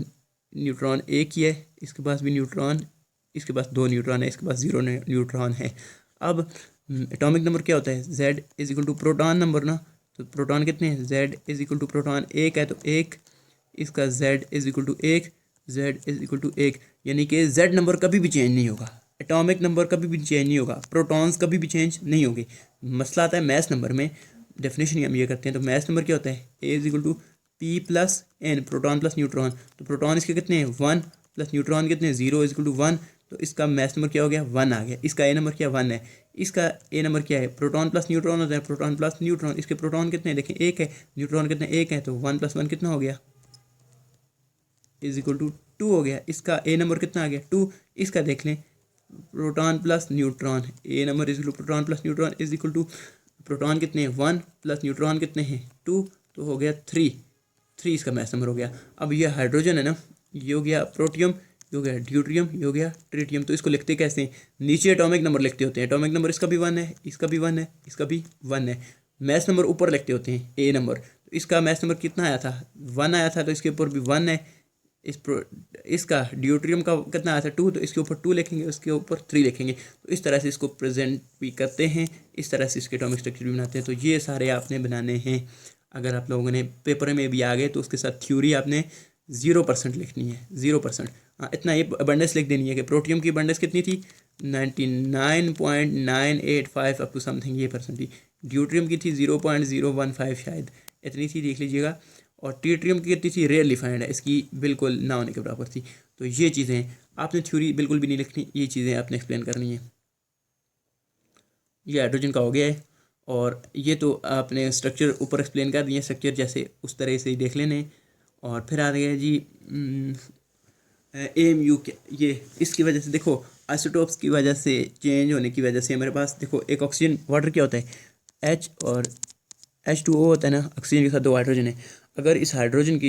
न्यूट्रॉन एक ही है, इसके पास भी न्यूट्रॉन, इसके पास 2 न्यूट्रॉन है, इसके पास 0 न्यूट्रॉन है। अब एटॉमिक नंबर क्या होता है? Z is equal to proton number ना, तो प्रोटॉन कितने हैं? Z is equal to proton 1 है, तो 1, इसका Z is equal to 1, Z is equal to 1, यानी कि Z नंबर कभी भी चेंज नहीं होगा, एटॉमिक नंबर कभी भी चेंज नहीं होगा, प्रोटॉन्स कभी भी चेंज नहीं होंगे। मसला आता है मैथ नंबर में, डेफिनेशन हम ये करते हैं। तो मैथ नंबर क्या होता है? A is equal to P + N, proton plus neutron. तो प्रोटॉन इसके कितने हैं? 1, प्लस न्यूट्रॉन कितने 0 इज इक्वल टू 1, तो इसका मैस नंबर क्या हो गया 1 आ गया। इसका ए नंबर क्या 1 है, इसका ए नंबर क्या है, प्रोटॉन प्लस न्यूट्रॉन होता है, प्रोटॉन प्लस न्यूट्रॉन, इसके प्रोटॉन कितने देखें 1 है, न्यूट्रॉन कितने 1 है, तो 1 + 1 कितना हो गया इज इक्वल टू 2 हो गया। इसका ए नंबर कितना आ गया 2। इसका देख लें proton plus neutron, A number is equal to proton plus neutron is equal to proton कितने हैं 1 प्लस न्यूट्रॉन कितने हैं 2, तो हो गया 3 इसका मैस नंबर हो गया। अब ये हाइड्रोजन है ना, ये हो गया प्रोटियम, ये हो गया ड्यूट्रियम, ये हो गया ट्रिटियम। तो इसको लिखते कैसे हैं, नीचे एटॉमिक नंबर लिखते होते हैं, एटॉमिक नंबर इसका भी 1 है, इसका भी 1 है, इसका भी 1 है, मैस नंबर ऊपर लिखते होते हैं ए नंबर। तो इसका मैस नंबर कितना आया था 1 आया था, तो इसके ऊपर भी 1 है। इसका ड्यूट्रियम का कितना आया था 2, तो इसके ऊपर 2 लिखेंगे, उसके ऊपर 3 लिखेंगे। तो इस तरह से इसको प्रेजेंट भी करते हैं, इस तरह से इसके एटॉमिक स्ट्रक्चर भी बनाते हैं। तो ये सारे आपने बनाने हैं। अगर आप लोगों ने पेपर में भी आ गए तो उसके साथ थ्योरी आपने 0% लिखनी है, 0%। हाँ, इतना ये अबंडेंस लिख देनी है कि प्रोटियम की अबंडेंस कितनी थी 99.985 अप टू समथिंग ये परसेंट थी। ड्यूट्रियम की थी 0.015 शायद, इतनी सी देख लीजिएगा। और ट्रिटियम की कितनी थी रेयरली फाइंड है, इसकी बिल्कुल ना होने के बराबर थी। तो ये चीज़ें आपने थ्योरी बिल्कुल भी नहीं लिखनी, ये चीज़ें आपने एक्सप्लेन करनी है। ये हाइड्रोजन का हो गया है, और ये तो आपने स्ट्रक्चर ऊपर एक्सप्लेन कर दिए, स्ट्रक्चर जैसे उस तरह से ही देख लेने। और फिर आ गया जी AMU के, ये इसकी वजह से देखो आइसोटोप्स की वजह से चेंज होने की वजह से हमारे पास देखो एक ऑक्सीजन वाटर क्या होता है H और H2O होता है ना, ऑक्सीजन के साथ 2 हाइड्रोजन है। अगर इस हाइड्रोजन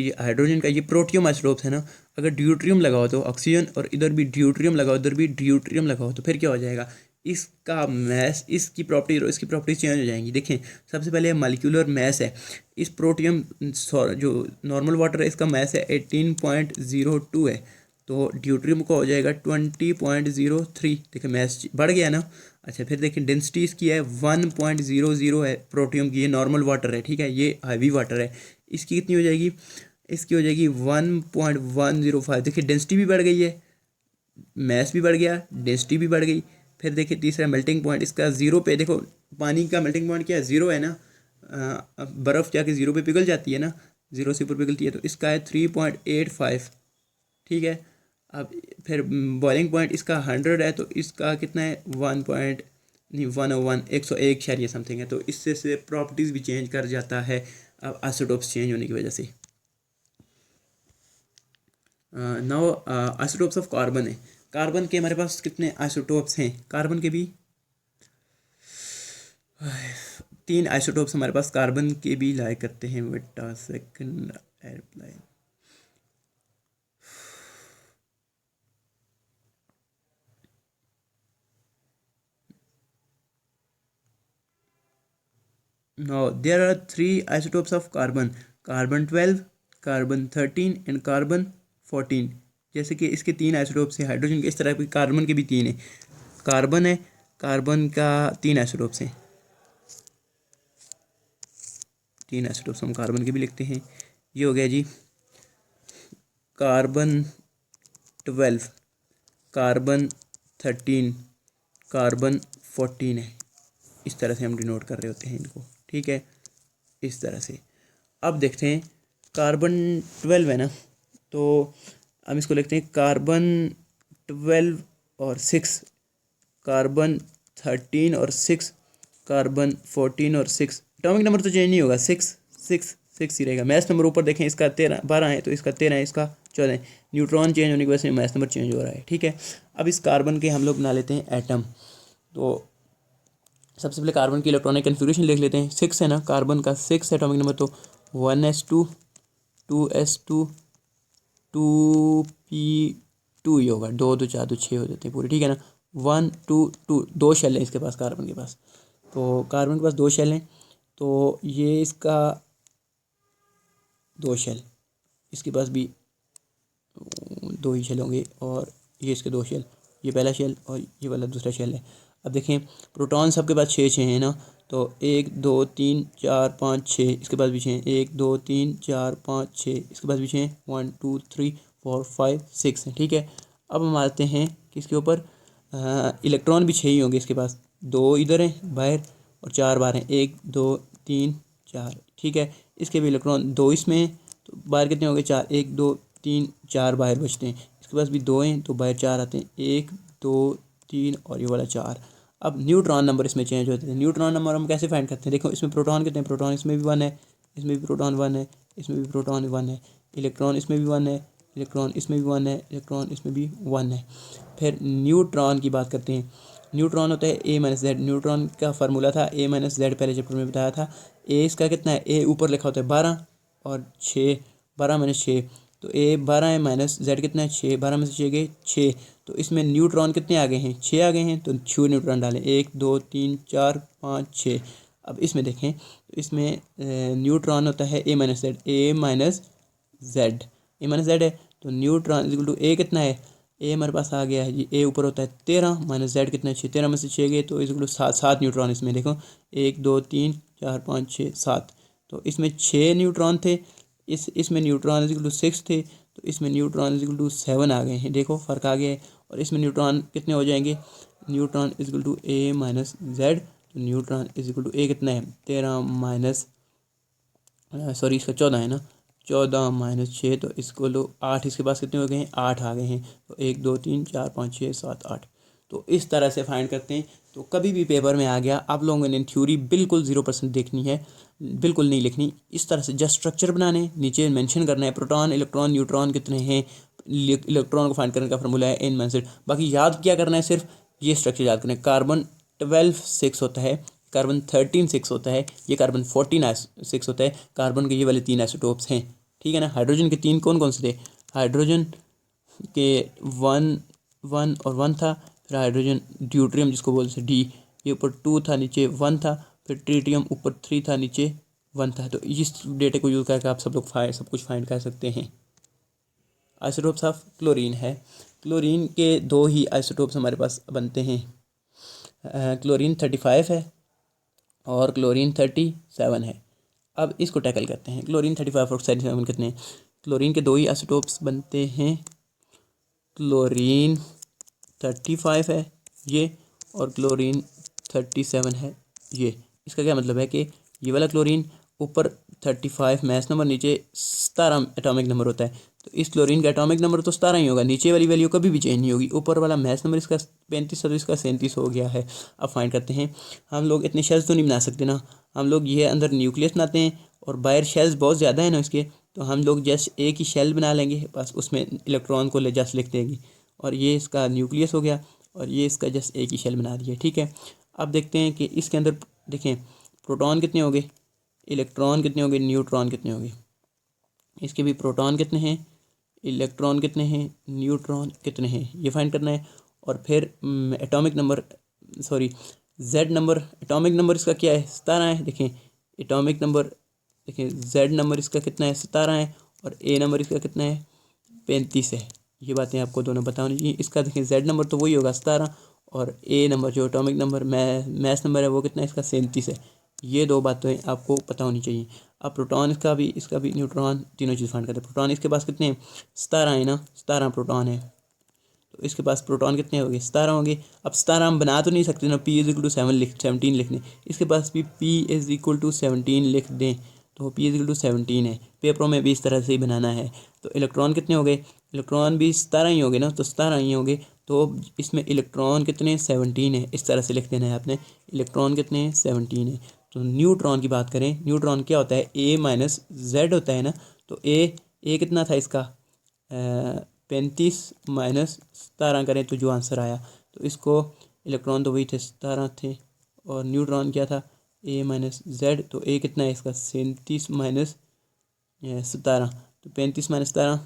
का ये प्रोटियम आइसोटोप्स है ना, अगर ड्यूट्रियम लगाओ तो ऑक्सीजन, और इधर भी ड्यूट्रियम लगाओ, इधर भी ड्यूट्रियम लगाओ, तो फिर क्या हो जाएगा, इसका मैस, इसकी प्रॉपर्टी और इसकी प्रॉपर्टी चेंज हो जाएंगी। देखें सबसे पहले मालिक्यूलर मैस है, इस प्रोटियम जो नॉर्मल वाटर है इसका मैस है 18.02 है, तो ड्यूट्रियम का हो जाएगा 20.03। देखिए मैस बढ़ गया ना। अच्छा फिर देखिए डेंसिटी इसकी है 1.00 है प्रोटियम की, ये नॉर्मल वाटर है, ठीक है, ये हैवी वाटर है। इसकी कितनी हो जाएगी, इसकी हो जाएगी 1.105। देखिए डेंसिटी भी बढ़ गई है, मैस भी बढ़ गया, डेंसिटी भी बढ़ गई। फिर देखिए तीसरा मेल्टिंग पॉइंट इसका 0 पे, देखो पानी का मेल्टिंग पॉइंट क्या है 0 है ना, बर्फ़ जाके 0 पे पिघल जाती है ना, 0 से ऊपर पिघलती है, तो इसका है 3.85, ठीक है। अब फिर बॉइलिंग पॉइंट इसका 100 है, तो इसका कितना है 101 शरिया समथिंग है। तो इससे से प्रॉपर्टीज़ भी चेंज कर जाता है अब आइसोटोप्स चेंज होने की वजह से। नाउ आइसोटोप्स ऑफ कार्बन है, कार्बन के हमारे पास कितने आइसोटोप्स हैं, कार्बन के भी 3 आइसोटोप्स हमारे पास कार्बन के भी लाया करते हैं। बेटा second airplane, now there are 3 isotopes of carbon, carbon 12, carbon 13 and carbon 14। जैसे कि इसके 3 आइसोटोप्स हैं हाइड्रोजन के, इस तरह के कार्बन के भी 3 हैं। कार्बन है, कार्बन का 3 आइसोटोप्स हैं, 3 आइसोटोप्स हम कार्बन के भी लिखते हैं। ये हो गया जी कार्बन 12, कार्बन 13, कार्बन 14 है। इस तरह से हम डिनोट कर रहे होते हैं इनको, ठीक है, इस तरह से। अब देखते हैं कार्बन 12 है ना, तो हम इसको लिखते हैं कार्बन 12 और 6, कार्बन 13 और 6, कार्बन 14 और 6। एटॉमिक नंबर तो चेंज नहीं होगा, 6 ही रहेगा। मैस नंबर ऊपर देखें इसका 12 है, तो इसका 13 है, इसका 14 है। न्यूट्रॉन चेंज होने की वजह से मैस नंबर चेंज हो रहा है, ठीक है। अब इस कार्बन के हम लोग बना लेते हैं एटम। तो सबसे पहले कार्बन की इलेक्ट्रॉनिक कन्फिग्रेशन लिख लेते हैं। 6 है ना, कार्बन का 6 एटॉमिक नंबर, तो 1s2 2s2 2p2 ही होगा, 2 2 4 2 6 हो जाते हैं पूरे, ठीक है ना। 1 2 2 2 शेल हैं इसके पास, कार्बन के पास, तो कार्बन के पास 2 शेल हैं, तो ये इसका 2 शेल, इसके पास भी 2 ही शेल होंगे, और ये इसके 2 शेल, ये पहला शेल और ये वाला दूसरा शेल है। अब देखें प्रोटॉन सबके पास 6 है ना, तो 1 2 3 4 5 6, इसके पास भी 6, 1 2 3 4 5 6, इसके पास भी 6, 1 2 3 4 5 6 है, ठीक है। अब हम आते हैं किसके ऊपर, इलेक्ट्रॉन भी 6 ही होंगे इसके पास, 2 इधर हैं बाहर और 4 बाहर हैं, 1 2 3 4, ठीक है। इसके भी इलेक्ट्रॉन 2 इसमें हैं, तो बाहर कितने हो गए 4, 1 2 3 4 बाहर बचते हैं। इसके पास भी 2 हैं तो बाहर 4 आते हैं, 1 2 3 और ये वाला 4। अब न्यूट्रॉन नंबर इसमें चेंज होते हैं। न्यूट्रॉन नंबर हम कैसे फाइंड करते हैं? देखो इसमें प्रोटॉन कितने हैं, प्रोटॉन इसमें भी 1 है, इसमें भी प्रोटॉन 1 है, इसमें भी प्रोटॉन 1 है, इलेक्ट्रॉन इसमें भी 1 है, इलेक्ट्रॉन इसमें भी 1 है, इलेक्ट्रॉन इसमें भी 1 है। फिर न्यूट्रॉन की बात करते हैं। न्यूट्रॉन होता है ए माइनस जेड। न्यूट्रॉन का फार्मूला था ए माइनस जेड, पहले चैप्टर में बताया था। ए इसका कितना है, ए ऊपर लिखा होता है 12 और 6, 12 माइनस 6, तो ए 12 है, माइनस जेड कितना है 6, 12 में से 6 गए 6। तो इसमें न्यूट्रॉन कितने आ गए हैं, 6 आ गए हैं, तो 6 न्यूट्रॉन डालें, 1 2 3 4 5 6। अब इसमें देखें तो इसमें न्यूट्रॉन होता है ए माइनस जेड, ए माइनस जेड, ए माइनस जेड है, तो neutron is equal to A कितना है, ए हमारे पास आ गया है जी, ए ऊपर होता है 13 माइनस जेड कितना है 6, 13 में से 6 गए तो इज इक्वल टू 7, 7 न्यूट्रॉन इसमें देखो 1 2 3 4 5 6 7। तो इसमें 6 न्यूट्रॉन थे, इसमें न्यूट्रॉन इज इक्वल टू 6 थे, तो इसमें न्यूट्रॉन इज इक्वल टू 7 आ गए हैं। देखो फ़र्क आ गया है। और इसमें न्यूट्रॉन कितने हो जाएंगे, neutron is equal to A minus Z, तो neutron is equal to A कितना है 13 माइनस सॉरी इसका 14 है ना, 14 माइनस 6, तो इसको लो 8, इसके पास कितने हो गए हैं 8 आ गए हैं, तो 1 2 3 4 5 6 7 8। तो इस तरह से फाइंड करते हैं। तो कभी भी पेपर में आ गया आप लोगों ने थ्योरी बिल्कुल 0% देखनी है, बिल्कुल नहीं लिखनी। इस तरह से जस्ट स्ट्रक्चर बनाने, नीचे मेंशन करना है प्रोटॉन इलेक्ट्रॉन न्यूट्रॉन कितने हैं, इलेक्ट्रॉन को फाइंड करने का फार्मूला है एन माइनस जेड। बाकी याद क्या करना है, सिर्फ ये स्ट्रक्चर याद करना है। कार्बन 12 6 होता है, कार्बन 13 6 होता है, ये कार्बन 14 6 होता है। कार्बन के ये वाले 3 आइसोटोप्स हैं, ठीक है ना। हाइड्रोजन के 3 कौन कौन से थे, हाइड्रोजन के 1 1 और 1 था, फिर हाइड्रोजन ड्यूट्रियम जिसको बोलते हैं डी, ये ऊपर 2 था नीचे 1 था, फिर ट्रीटियम ऊपर 3 था नीचे 1 था। तो इस डेटे को यूज़ करके आप सब लोग सब कुछ फाइंड कर सकते हैं। आइसोटोप्स ऑफ क्लोरीन है, क्लोरीन के 2 ही आइसोटोप्स हमारे पास बनते हैं, क्लोरीन 35 है और क्लोरीन 37 है। अब इसको टैकल करते हैं। क्लोरीन 35 और 37 कितने हैं, क्लोरीन के 2 ही आइसोटोप्स बनते हैं, क्लोरीन 35 है ये और क्लोरीन 37 है ये। इसका क्या मतलब है कि ये वाला क्लोरीन ऊपर 35 मैस नंबर, नीचे 17 एटॉमिक नंबर होता है, तो इस क्लोरीन का एटॉमिक नंबर तो 17 ही होगा, नीचे वाली वैल्यू कभी भी चेंज नहीं होगी। ऊपर वाला मैस नंबर इसका 35 तो इसका 37 हो गया है। अब फाइंड करते हैं। हम लोग इतने शेल्स तो नहीं बना सकते ना, हम लोग ये अंदर न्यूक्लियस बनाते हैं और बाहर शेल्स बहुत ज़्यादा है ना इसके, तो हम लोग जस्ट एक ही शेल बना लेंगे, बस उसमें इलेक्ट्रॉन को ले जस्ट लिख देंगे और ये इसका न्यूक्लियस हो गया और ये इसका जस्ट एक ही शेल बना दिया, ठीक है। अब देखते हैं कि इसके अंदर देखें प्रोटॉन कितने हो गए, इलेक्ट्रॉन कितने हो गए, न्यूट्रॉन कितने हो गए। इसके भी प्रोटॉन कितने हैं, इलेक्ट्रॉन कितने हैं, न्यूट्रॉन कितने हैं, ये फाइंड करना है। और फिर atomic number sorry Z number, atomic number इसका क्या है 17 है। देखें एटॉमिक नंबर, देखें जेड नंबर इसका कितना है 17 है और ए नंबर इसका कितना है 35 है। ये बातें आपको दोनों पता होनी चाहिए। इसका देखें जेड नंबर तो वही होगा 17 और ए नंबर जो एटॉमिक नंबर मैथ नंबर है वो कितना है इसका 37 है। ये 2 बातें आपको पता होनी चाहिए। अब प्रोटॉन इसका भी न्यूट्रॉन तीनों चीज़ फाइंड करते हैं। प्रोटॉन इसके पास कितने हैं 17 है ना, 17 प्रोटॉन है, तो इसके पास प्रोटॉन कितने होंगे 17 होंगे। अब 17 हम बना तो नहीं सकते ना, पी इज इक्वल टू 17 लिख दें, इसके पास भी पी इज इक्वल टू 17 लिख दें, तो पी इज इक्वल टू 17 है। पेपरों में भी इस तरह से ही बनाना है। तो इलेक्ट्रॉन कितने हो गए, इलेक्ट्रॉन भी 17 ही होंगे ना, तो 17 ही होंगे, तो इसमें इलेक्ट्रॉन कितने 17 है, इस तरह से लिख देना है आपने, इलेक्ट्रॉन कितने हैं 17 है। तो न्यूट्रॉन की बात करें, न्यूट्रॉन क्या होता है ए माइनस जेड होता है ना, तो ए कितना था इसका 35 माइनस 17 करें तो जो आंसर आया, तो इसको इलेक्ट्रॉन तो वही थे 17 थे और न्यूट्रॉन क्या था ए माइनस जेड, तो ए कितना है इसका 37 माइनस 17, तो 35 माइनस 17,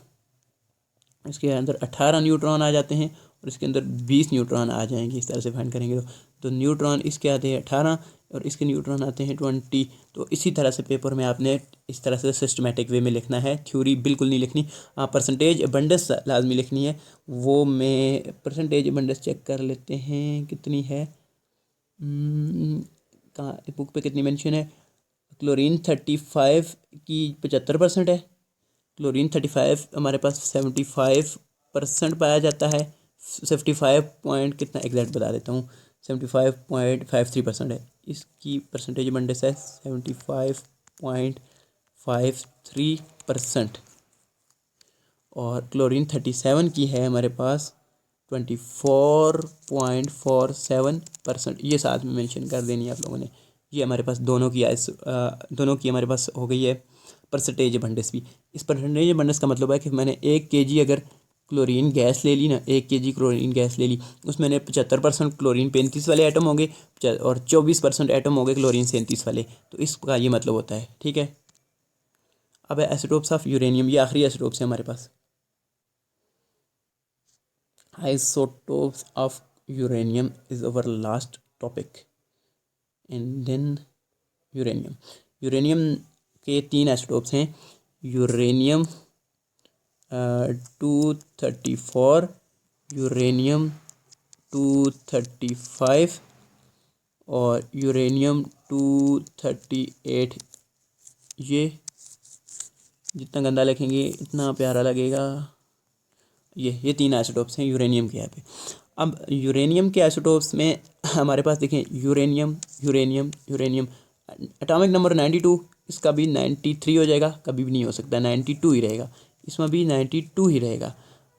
इसके अंदर 18 न्यूट्रॉन आ जाते हैं और इसके अंदर 20 न्यूट्रॉन आ जाएंगे। इस तरह से फाइंड करेंगे तो न्यूट्रॉन इसके आते हैं 18 और इसके न्यूट्रॉन आते हैं 20। तो इसी तरह से पेपर में आपने इस तरह से सिस्टमेटिक वे में लिखना है, थ्योरी बिल्कुल नहीं लिखनी। परसेंटेज अबंडेंस लाजमी लिखनी है, वो मैं परसेंटेज अबंडेंस चेक कर लेते हैं कितनी है, कहाँ बुक पे कितनी मेंशन है। क्लोरीन 35 की 75% है, क्लोरीन 35 हमारे पास 75% पाया जाता है, 75 पॉइंट कितना एग्जैक्ट बता देता हूँ, 75.53% है इसकी परसेंटेज अबंडेंस है 75.53%। और क्लोरीन 37 की है हमारे पास 24.47%। ये साथ में मेंशन कर देनी है आप लोगों ने। ये हमारे पास दोनों की हमारे पास हो गई है परसेंटेज अबंडेंस भी। इस परसेंटेज अबंडेंस का मतलब है कि मैंने 1 kg अगर क्लोरीन गैस ले ली ना, 1 kg क्लोरीन गैस ले ली, उसमें 75% क्लोरीन 35 वाले एटम होंगे और 24% एटम होंगे क्लोरीन 37 वाले। तो इसका ये मतलब होता है, ठीक है। अब है आइसोटोप्स ऑफ यूरेनियम, ये आखिरी आइसोटोप्स है हमारे पास। Isotopes of uranium is our last topic, and then uranium. Uranium के 3 आइसोटोप्स हैं, यूरेनियम 234, यूरेनियम 235 और यूरेनियम 238। ये जितना गंदा लिखेंगे इतना प्यारा लगेगा। ये 3 आइसोटोप्स हैं यूरेनियम के यहाँ पे। अब यूरेनियम के आइसोटोप्स में हमारे पास देखें uranium uranium uranium, atomic number 92, इसका भी 93 हो जाएगा, कभी भी नहीं हो सकता, 92 ही रहेगा, इसमें भी 92 ही रहेगा।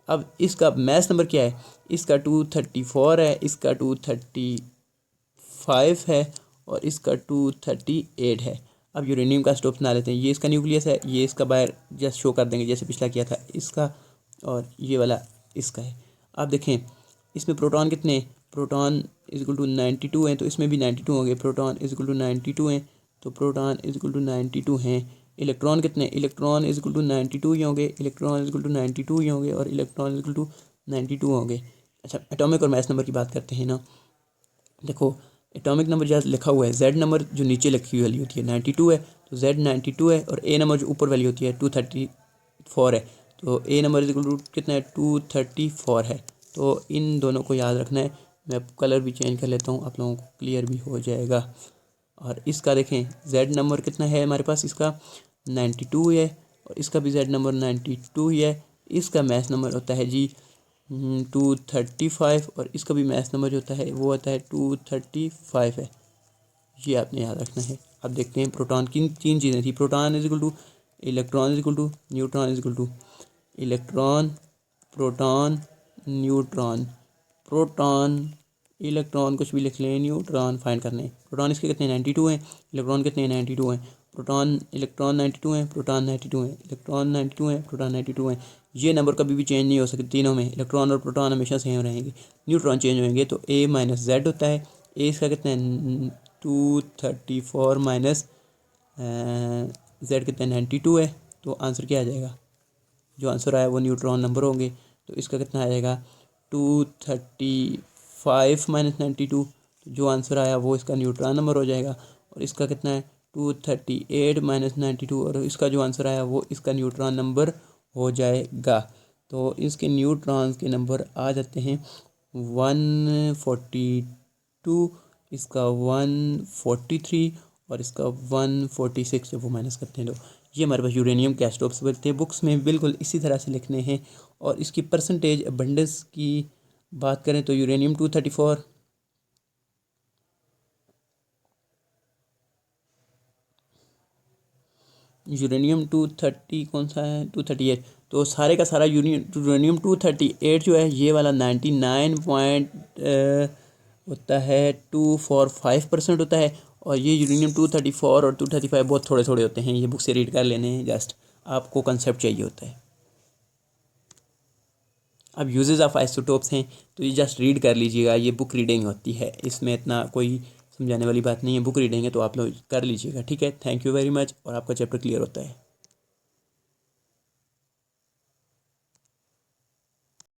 अब इसका मैस नंबर क्या है, इसका 234 है, इसका 235 है और इसका 238 है। अब यूरेनियम का आइसोटोप बना लेते हैं। ये इसका न्यूक्लियस है, ये इसका बाहर जस्ट शो कर देंगे जैसे पिछला किया था इसका, और ये वाला इसका है। आप देखें इसमें प्रोटॉन कितने, प्रोटॉन इजक्वल टू 92 हैं, तो इसमें भी 92 होंगे। प्रोटॉन इजक्वल टू 92 हैं, तो प्रोटॉन इजक्वल टू 92 हैं। इलेक्ट्रॉन कितने, इलेक्ट्रॉन इजक्वल टू 92 ही होंगे, इलेक्ट्रॉन इजक्वल टू 92 ही होंगे और इलेक्ट्रॉन इजक्वल टू 92 होंगे। अच्छा, एटॉमिक और मास नंबर की बात करते हैं ना। देखो एटॉमिक नंबर जहाँ लिखा हुआ है, जेड नंबर जो नीचे लिखी हुई वैल्यू होती है 92 है, तो जेड 92 है, और ए नंबर जो ऊपर वैल्यू होती है 234 है, तो ए नंबर इक्वल टू कितना है 234 है। तो इन दोनों को याद रखना है। मैं कलर भी चेंज कर लेता हूँ, आप लोगों को क्लियर भी हो जाएगा। और इसका देखें जेड नंबर कितना है हमारे पास, इसका 92 है और इसका भी जेड नंबर 92 ही है। इसका मैथ नंबर होता है जी 235 और इसका भी मैथ नंबर जो होता है वो होता है 235 है। ये आपने याद रखना है। अब देखते हैं प्रोटॉन की 3 चीज़ें थी, proton is equal to electron is equal to neutron is equal to electron, proton, neutron, proton, electron कुछ भी लिख लें, न्यूट्रॉन फाइंड करने। प्रोटॉन इसके कितने 92 हैं, इलेक्ट्रॉन कितने 92 हैं, प्रोटॉन इलेक्ट्रॉन 92 हैं, प्रोटॉन 92 हैं, इलेक्ट्रॉन 92 हैं, प्रोटॉन 92 हैं। ये नंबर कभी भी चेंज नहीं हो सकते तीनों में, इलेक्ट्रॉन और प्रोटॉन हमेशा सेम रहेंगे। न्यूट्रॉन चेंज होंगे तो ए माइनस जेड होता है। ए इसका कितना है 234 माइनस जेड कितना 92 है, तो आंसर क्या आ जाएगा, जो आंसर आया वो न्यूट्रॉन नंबर होंगे। तो इसका कितना आ जाएगा 235 माइनस 92, तो जो आंसर आया वो इसका न्यूट्रॉन नंबर हो जाएगा। और इसका कितना है 238 माइनस 92 और इसका जो आंसर आया वो इसका न्यूट्रॉन नंबर हो जाएगा। तो इसके न्यूट्रॉन्स के नंबर आ जाते हैं 142, इसका 143 और इसका 146, जब वो माइनस करते हैं। तो ये हमारे पास यूरेनियम के आइसोटोप्स बनते हैं। बुक्स में बिल्कुल इसी तरह से लिखने हैं। और इसकी परसेंटेज अबंडेंस की बात करें तो यूरेनियम 234, यूरेनियम 230 कौन सा है 238, तो सारे का सारा यूरेनियम 238 जो है ये वाला 99 पॉइंट होता है 245% होता है। और ये यूरेनियम 234 और 235 बहुत थोड़े थोड़े होते हैं। ये बुक से रीड कर लेने हैं, जस्ट आपको कंसेप्ट चाहिए होता है। अब यूजेस ऑफ आइसोटोप्स हैं तो ये जस्ट रीड कर लीजिएगा, ये बुक रीडिंग होती है, इसमें इतना कोई समझाने वाली बात नहीं है। बुक रीडिंग है तो आप लोग कर लीजिएगा, ठीक है। थैंक यू वेरी मच, और आपका चैप्टर क्लियर होता है।